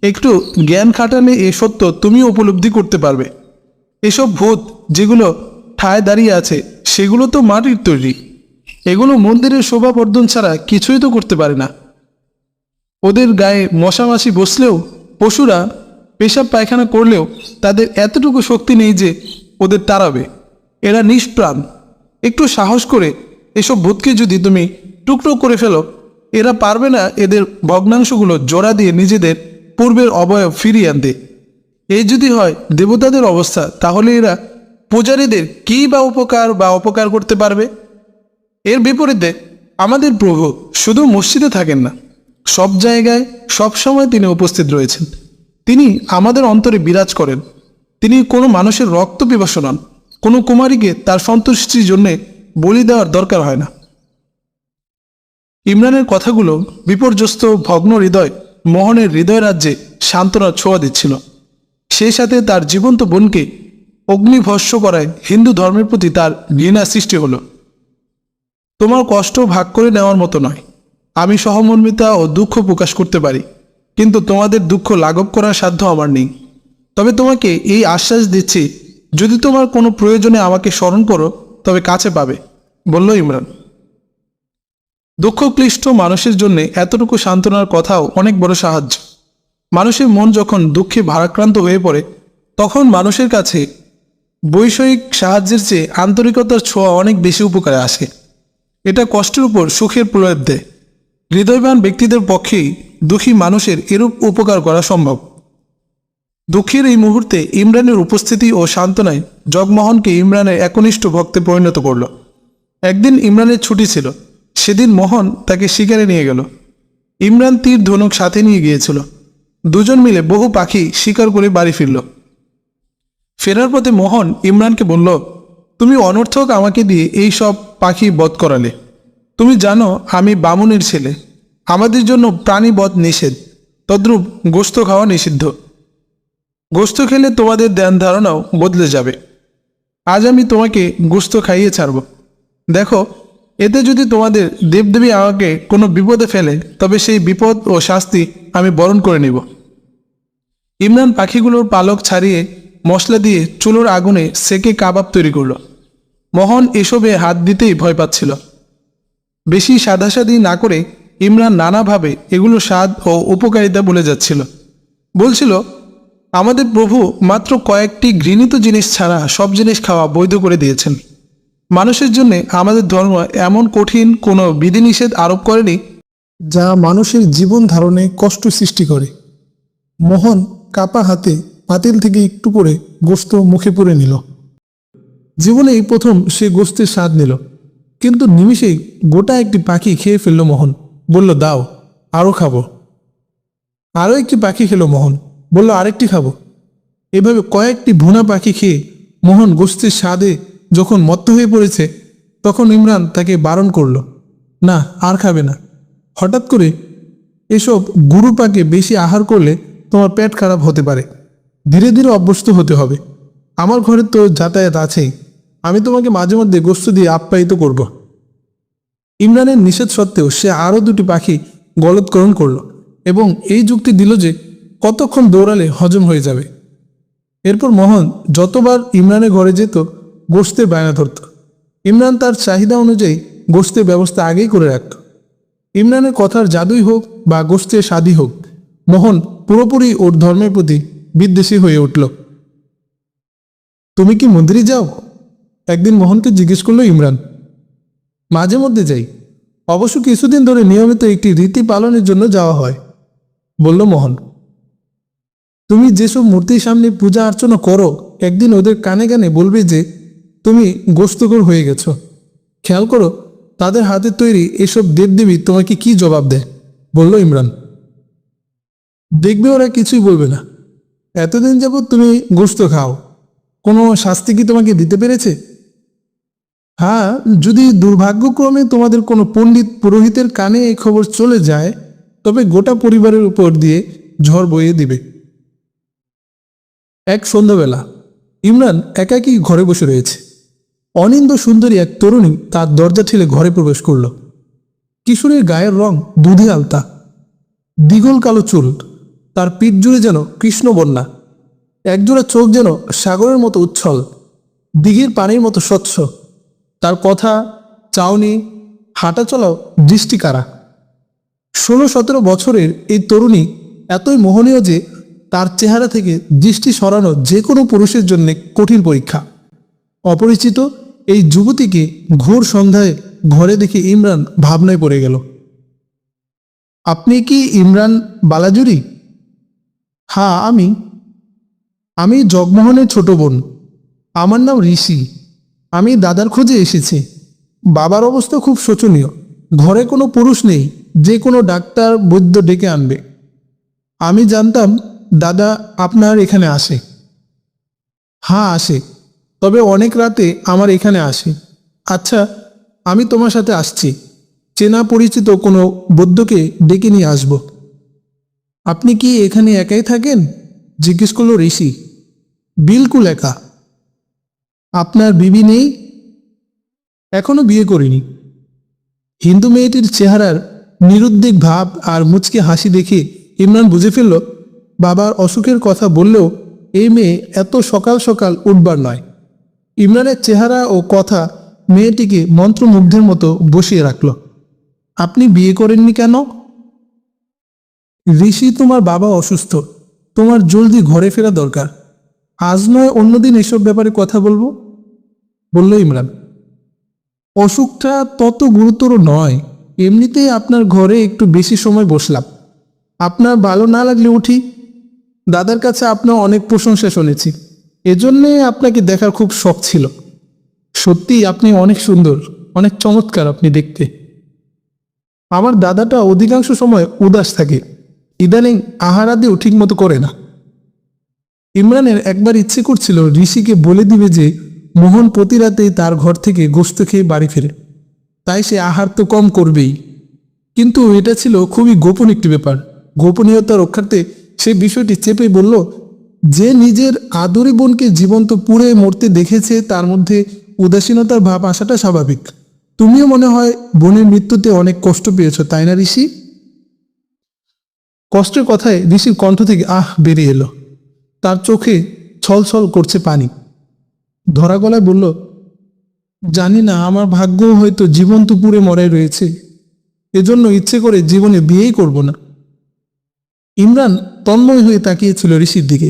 একটু জ্ঞান খাটালে এ সত্য তুমি উপলব্ধি করতে পারবে। এসব ভূত যেগুলো ঠায় দাঁড়িয়ে আছে, সেগুলো তো মাটির তৈরি। এগুলো মন্দিরের শোভাবর্ধন ছাড়া কিছুই তো করতে পারে না। ওদের গায়ে মশামাছি বসলেও, পশুরা পেশাব পায়খানা করলেও তাদের এতটুকু শক্তি নেই যে ওদের তাড়াবে। এরা নিষ্প্রাণ। একটু সাহস করে এসব ভূতকে যদি তুমি টুকরো করে ফেলো, এরা পারবে না এদের ভগ্নাংশগুলো জোড়া দিয়ে নিজেদের পূর্বের অবয়ব ফিরিয়ে আনতে। এই যদি হয় দেবতাদের অবস্থা, তাহলে এরা পূজারীদের কী বা অপকার করতে পারবে? এর বিপরীতে আমাদের প্রভু শুধু মসজিদে থাকেন না, সব জায়গায় সব সময় তিনি উপস্থিত রয়েছেন। তিনি আমাদের অন্তরে বিরাজ করেন। তিনি কোনো মানুষের রক্ত পিপাসু নন। কোনো কুমারীকে তার সন্তুষ্টির জন্যে বলি দেওয়ার দরকার হয় না। ইমরানের কথাগুলো বিপর্যস্ত ভগ্ন হৃদয় মোহনের হৃদয় রাজ্যে সান্ত্বনার ছোঁয়া দিচ্ছিল। সেই সাথে তার জীবন্ত বোনকে অগ্নিভস্ম করায় হিন্দু ধর্মের প্রতি তার ঘৃণা সৃষ্টি হলো। তোমার কষ্ট ভাগ করে নেওয়ার মতো নয়। আমি সহমর্মিতা ও দুঃখ প্রকাশ করতে পারি, কিন্তু তোমাদের দুঃখ লাঘব করার সাধ্য আমার নেই। তবে তোমাকে এই আশ্বাস দিচ্ছি, যদি তোমার কোনো প্রয়োজনে আমাকে স্মরণ করো, তবে কাছে পাবে, বলল ইমরান। দুঃখক্লিষ্ট মানুষের জন্য এতটুকু সান্ত্বনার কথাও অনেক বড় সাহায্য। মানুষের মন যখন দুঃখে ভারাক্রান্ত হয়ে পড়ে, তখন মানুষের কাছে বৈষয়িক সাহায্যের চেয়ে আন্তরিকতার ছোঁয়া অনেক বেশি উপকারে আসে। এটা কষ্টের উপর সুখের প্রলেপ দেয়। হৃদয়বান ব্যক্তিদের পক্ষেই দুঃখী মানুষের এরূপ উপকার করা সম্ভব। দুঃখের এই মুহূর্তে ইমরানের উপস্থিতি ও সান্ত্বনায় জগমোহনকে ইমরানের একনিষ্ঠ ভক্তে পরিণত করল। একদিন ইমরানের ছুটি ছিল। সেদিন মোহন তাকে শিকারে নিয়ে গেল। ইমরান তীর ধনুক সাথে নিয়ে গিয়েছিল। দুজন মিলে বহু পাখি শিকার করে বাড়ি ফিরল। ফেরার পথে মোহন ইমরানকে বলল, তুমি অনর্থক আমাকে দিয়ে এই সব পাখি বধ করালে। তুমি জানো আমি বামুনের ছেলে, আমাদের জন্য প্রাণী বধ নিষেধ, তদ্রূপ গোস্ত খাওয়া নিষিদ্ধ। গোস্ত খেলে তোমাদের ধ্যান ধারণাও বদলে যাবে। আজ আমি তোমাকে গোস্ত খাইয়ে ছাড়ব। দেখো, এতে যদি তোমাদের দেবদেবী আমাকে কোনো বিপদে ফেলে, তবে সেই বিপদ ও শাস্তি আমি বরণ করে নিব। ইমরান পাখিগুলোর পালক ছাড়িয়ে মশলা দিয়ে চুলোর আগুনে সেকে কাবাব তৈরি করল। মোহন এসবে হাত দিতেই ভয় পাচ্ছিল। বেশি সাদাসাদি না করে ইমরান নানাভাবে এগুলো স্বাদ ও উপকারিতা বলে যাচ্ছিল। বলছিল, আমাদের প্রভু মাত্র কয়েকটি ঘৃণিত জিনিস ছাড়া সব জিনিস খাওয়া বৈধ করে দিয়েছেন। মানুষের জন্য আমাদের ধর্ম এমন কঠিন কোনো বিধিনিষেধ আরোপ করেনি যা মানুষের জীবন ধারণে কষ্ট সৃষ্টি করে। মোহন কাপা হাতে পাতিল থেকে একটু করে গোশত মুখে পুরে নিল। জীবনে এই প্রথম সে গোশতের স্বাদ নিল, কিন্তু নিমিষেই গোটা একটি পাখি খেয়ে ফেলল মোহন। বলল, দাও, আরও খাবো। আরও একটি পাখি খেলো মোহন, বলল, আরেকটি খাবো। এভাবে কয়েকটি ভুনা পাখি খেয়ে মোহন গোশতের স্বাদে যখন মত্ত হয়ে পড়েছে, তখন ইমরান তাকে বারণ করল, না, আর খাবে না। হঠাৎ করে এসব গুরু পাকে বেশি আহার করলে তোমার পেট খারাপ হতে পারে। ধীরে ধীরে অভ্যস্ত হতে হবে। আমার ঘরে তো যাতায়াত আছেই, আমি তোমাকে মাঝে মধ্যে গোশত দিয়ে আপ্যায়িত করব। ইমরানের নিষেধ সত্ত্বেও সে আরও দুটি পাখি গলৎকরণ করল এবং এই যুক্তি দিল যে কতক্ষণ দৌড়ালে হজম হয়ে যাবে। এরপর মোহন যতবার ইমরানের ঘরে যেত গোশতের বায়না ধরত। ইমরান তার চাহিদা অনুযায়ী গোশতের ব্যবস্থা আগেই করে রাখত। ইমরানের কথার জাদুই হোক বা গোশতের স্বাদই হোক, মোহন পুরোপুরি ওর ধর্মের প্রতি বিদ্বেষী হয়ে উঠল। তুমি কি মন্দিরে যাও? একদিন মোহনকে জিজ্ঞেস করলো ইমরান। মাঝে মধ্যে যাই, অবশ্য কিছুদিন ধরে নিয়মিত একটি রীতি পালনের জন্য যাওয়া হয়, বলল মোহন। তুমি যেসব মূর্তির সামনে পূজা অর্চনা করো, একদিন ওদের কানে কানে বলবে যে তুমি গোশতখোর হয়ে গেছো। খেয়াল করো তাদের হাতে তৈরি এসব দেবদেবী তোমাকে কি জবাব দেয়, বলল ইমরান। দেখবে ওরা কিছুই বলবে না। এতদিন যাবৎ তুমি গোশত খাও, কোনো শাস্তি কি তোমাকে দিতে পেরেছে? হ্যাঁ, যদি দুর্ভাগ্যক্রমে তোমাদের কোনো পণ্ডিত পুরোহিতের কানে এই খবর চলে যায়, তবে গোটা পরিবারের উপর দিয়ে ঝড় বইয়ে দিবে। এক সন্ধ্যাবেলা ইমরান একাকী ঘরে বসে রয়েছে। অনিন্দ সুন্দরী এক তরুণী তার দরজা ঠেলে ঘরে প্রবেশ করল। কিশোরীর গায়ের রং দুধে আলতা, দ্বিগুল কালো চুল, তার পিঠ জুড়ে যেন কৃষ্ণবন্যা, একজোড়া চোখ যেন সাগরের মতো উচ্ছল, দিঘির পানির মতো স্বচ্ছ। তার কথা, চাউনি, হাঁটা চলাও দৃষ্টিকারা। 16-17 বছরের এই তরুণী এতই মোহনীয় যে তার চেহারা থেকে দৃষ্টি সরানো যে কোনো পুরুষের জন্য কঠিন পরীক্ষা। অপরিচিত এই যুবতীকে ঘোর সন্ধ্যায় ঘরে দেখে ইমরান ভাবনায় পড়ে গেল। আপনি কি ইমরান বালাজুরি? হ্যাঁ, আমি জগমোহনের ছোট বোন। আমার নাম ঋষি। আমি দাদার খোঁজে এসেছি। বাবার অবস্থা খুব শোচনীয়। ঘরে কোনো পুরুষ নেই যে কোনো ডাক্তার বৈদ্য ডেকে আনবে। আমি জানতাম দাদা আপনার এখানে আসে। হ্যাঁ, আসে, তবে অনেক রাতে আমার এখানে আসে। আচ্ছা, আমি তোমার সাথে আসছি। চেনা পরিচিত কোনো বৈদ্যকে ডেকে নিয়ে আসব। আপনি কি এখানে একাই থাকেন? জিজ্ঞেস করল ঋষি। বিলকুল একা। আপনার বিবি নেই? এখনো বিয়ে করিনি। হিন্দু মেয়েটির চেহারার নিরুদ্বেগ ভাব আর মুচকি হাসি দেখে ইমরান বুঝে ফেলল বাবার অসুখের কথা বললেও এই মেয়ে এত সকাল সকাল উঠবার নয়। ইমরানের চেহারা ও কথা মেয়েটিকে মন্ত্রমুগ্ধের মতো বসিয়ে রাখল। আপনি বিয়ে করেননি কেন? ঋষি, তোমার বাবা অসুস্থ, তোমার জলদি ঘরে ফেরা দরকার। আজ নয় অন্যদিন এসব ব্যাপারে কথা বলবো, বলল ইমরান। অসুখটা তত গুরুতর নয়, এমনিতেই আপনার ঘরে একটু বেশি সময় বসলাম। আপনার ভালো না লাগলে উঠি। দাদার কাছে আপনার অনেক প্রশংসা শুনেছি, এজন্যে আপনাকে দেখার খুব শখ ছিল। সত্যি আপনি অনেক সুন্দর, অনেক চমৎকার আপনি দেখতে। আমার দাদাটা অধিকাংশ সময় উদাস থাকে, ইদানিং আহার আদিও ঠিক মতো করে না। ইমরানের একবার ইচ্ছে করছিল ঋষিকে বলে দিবে যে মোহন প্রতি রাতেই তার ঘর থেকে গোশত খেয়ে বাড়ি ফেরে, তাই সে আহার তো কম করবেই। কিন্তু এটা ছিল খুবই গোপন একটি ব্যাপার। গোপনীয়তা রক্ষার্থে সে বিষয়টি চেপে বলল, যে নিজের আদরি বোনকে জীবন্ত পুড়ে মরতে দেখেছে তার মধ্যে উদাসীনতার ভাব আসাটা স্বাভাবিক। তুমিও মনে হয় বোনের মৃত্যুতে অনেক কষ্ট পেয়েছ, তাই না ঋষি? কষ্টের কথায় ঋষির কণ্ঠ থেকে আহ বেরিয়ে এলো। তার চোখে ছলছল করছে পানি। ধরা গলায় বলল, জানি না, আমার ভাগ্য হয়তো জীবন্ত পুড়ে মরাই রয়েছে, এজন্য ইচ্ছে করে জীবনে বিয়েই করব না। ইমরান তন্ময় হয়ে তাকিয়েছিল ঋষির দিকে।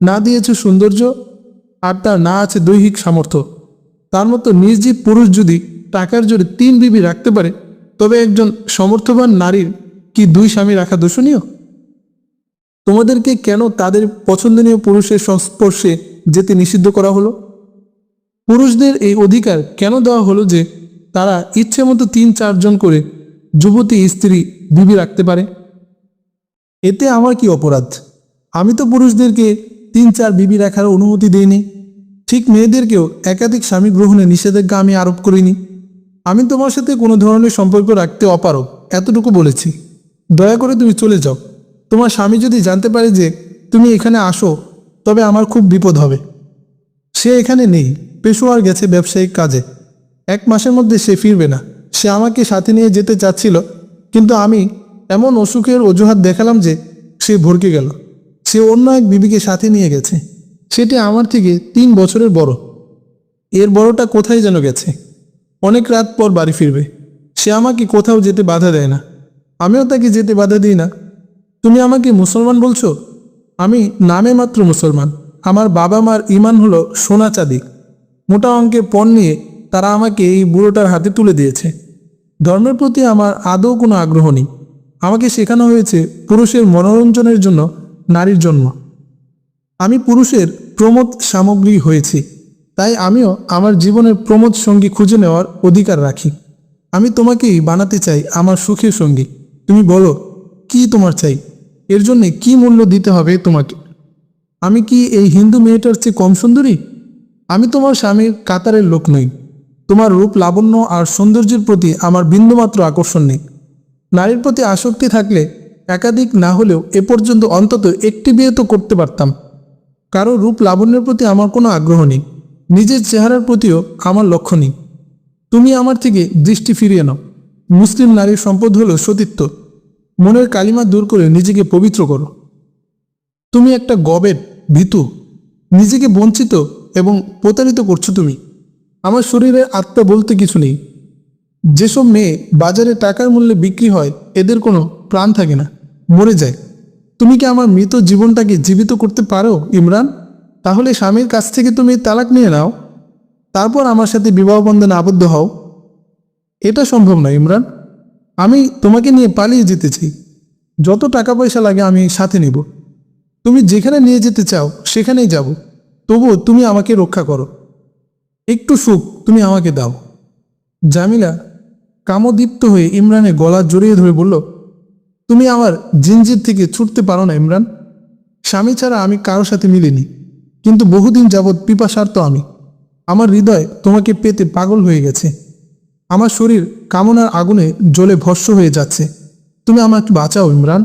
না দিয়েছে সৌন্দর্য, আর তার না আছে দৈহিক সামর্থ্য। তার মতো নির্জীব পুরুষ যদি টাকার জোরে 3 বিবি রাখতে পারে, তবে একজন সমর্থবান নারীর কি 2 স্বামী রাখা দূষণীয়? তোমাদেরকে কেন তাদের পছন্দনীয় পুরুষের সংস্পর্শে যেতে নিষিদ্ধ করা হলো? পুরুষদের এই অধিকার কেন দেওয়া হলো যে তারা ইচ্ছে মতো 3-4 জন করে যুবতী স্ত্রী বিবি রাখতে পারে? এতে আমার কি অপরাধ? আমি তো পুরুষদেরকে 3-4 বিবি রাখার অনুমতি দেইনি। ঠিক মেয়েদেরকেও একাধিক স্বামী গ্রহণের নিষেধাজ্ঞা আমি আরোপ করিনি। আমি তোমার সাথে কোনো ধরনের সম্পর্ক রাখতে অপারগ, এতটুকু বলেছি। দয়া করে তুমি চলে যাও। তোমার স্বামী যদি জানতে পারে যে তুমি এখানে আসো, তবে আমার খুব বিপদ হবে। সে এখানে নেই, পেশোয়ার গেছে ব্যবসায়িক কাজে। 1 মাসের মধ্যে সে ফিরবে না। সে আমাকে সাথে নিয়ে যেতে চাচ্ছিল, কিন্তু আমি এমন অসুখের অজুহাত দেখালাম যে সে ভরকে গেল। সে অন্য এক বিবিকে সাথে নিয়ে গেছে। সেটি আমার থেকে 3 বছরের বড়। এর বড়টা কোথায় যেন গেছে। অনেক রাত পর বাড়ি ফিরবে। সে আমাকে কোথাও যেতে বাধা দেয় না, আমিও তাকে যেতে বাধা দিই না। তুমি আমাকে মুসলমান বলছো? আমি নামে মাত্র মুসলমান। আমার বাবা মার ঈমান হলো সোনা চাঁদি। মোটা অঙ্কের পণ নিয়ে তারা আমাকে এই বুড়োটার হাতে তুলে দিয়েছে। ধর্মের প্রতি আমার আদৌ কোনো আগ্রহ নেই। আমাকে শেখানো হয়েছে পুরুষের মনোরঞ্জনের জন্য নারীর জন্ম। আমি পুরুষের প্রমোদ সামগ্রী হয়েছি, তাই আমিও আমার জীবনের প্রমোদ সঙ্গী খুঁজে নেওয়ার অধিকার রাখি। আমি তোমাকেই বানাতে চাই আমার সুখের সঙ্গী। তুমি বলো, কি তোমার চাই? এর জন্যে কি মূল্য দিতে হবে তোমাকে? আমি কি এই হিন্দু মেয়েটার চেয়ে কম সুন্দরী? আমি তোমার স্বামীর কাতারের লোক নই। তোমার রূপ লাবণ্য আর সৌন্দর্যের প্রতি আমার বিন্দুমাত্র আকর্ষণ নেই। নারীর প্রতি আসক্তি থাকলে একাধিক না হলেও এ পর্যন্ত অন্তত একটি বিয়ে তো করতে পারতাম। কারো রূপ লাবণ্যের প্রতি আমার কোনো আগ্রহ নেই। নিজের চেহারার প্রতিও আমার লক্ষ্য নেই। তুমি আমার থেকে দৃষ্টি ফিরিয়ে নাও। মুসলিম নারীর সম্পদ হলো সতীত্ব। মনের কালিমা দূর করে নিজেকে পবিত্র করো। তুমি একটা গবেট, ভীতু। নিজেকে বঞ্চিত এবং প্রতারিত করছো তুমি। আমার শরীরে আত্মা বলতে কিছু নেই। যেসব মেয়ে বাজারে টাকার মূল্যে বিক্রি হয়, এদের কোনো প্রাণ থাকে না, মরে যায়। তুমি কি আমার মৃত জীবনটাকে জীবিত করতে পারো ইমরান? তাহলে স্বামীর কাছ থেকে তুমি তালাক নিয়ে নাও, তারপর আমার সাথে বিবাহ বন্ধনে আবদ্ধ হও। এটা সম্ভব না ইমরান। আমি তোমাকে নিয়ে পালিয়ে যেতে চাই। যত টাকা পয়সা লাগে আমি সাথে নিব। তুমি যেখানে নিয়ে যেতে চাও সেখানেই যাব। তবুও তুমি আমাকে রক্ষা করো। একটু সুখ তুমি আমাকে দাও। জামিলা কামদীপ্ত হয়ে ইমরানের গলা জড়িয়ে ধরে বলল, তুমি আমার জিনজির থেকে ছুটতে পারো না ইমরান। স্বামী ছাড়া আমি কারোর সাথে মিলিনি, কিন্তু বহুদিন যাবৎ পিপাসার্ত আমি। আমার হৃদয় তোমাকে পেতে পাগল হয়ে গেছে। আমার শরীর কামনার আগুনে জ্বলে ভস্ম হয়ে যাচ্ছে। তুমি আমাকে বাঁচাও ইমরান।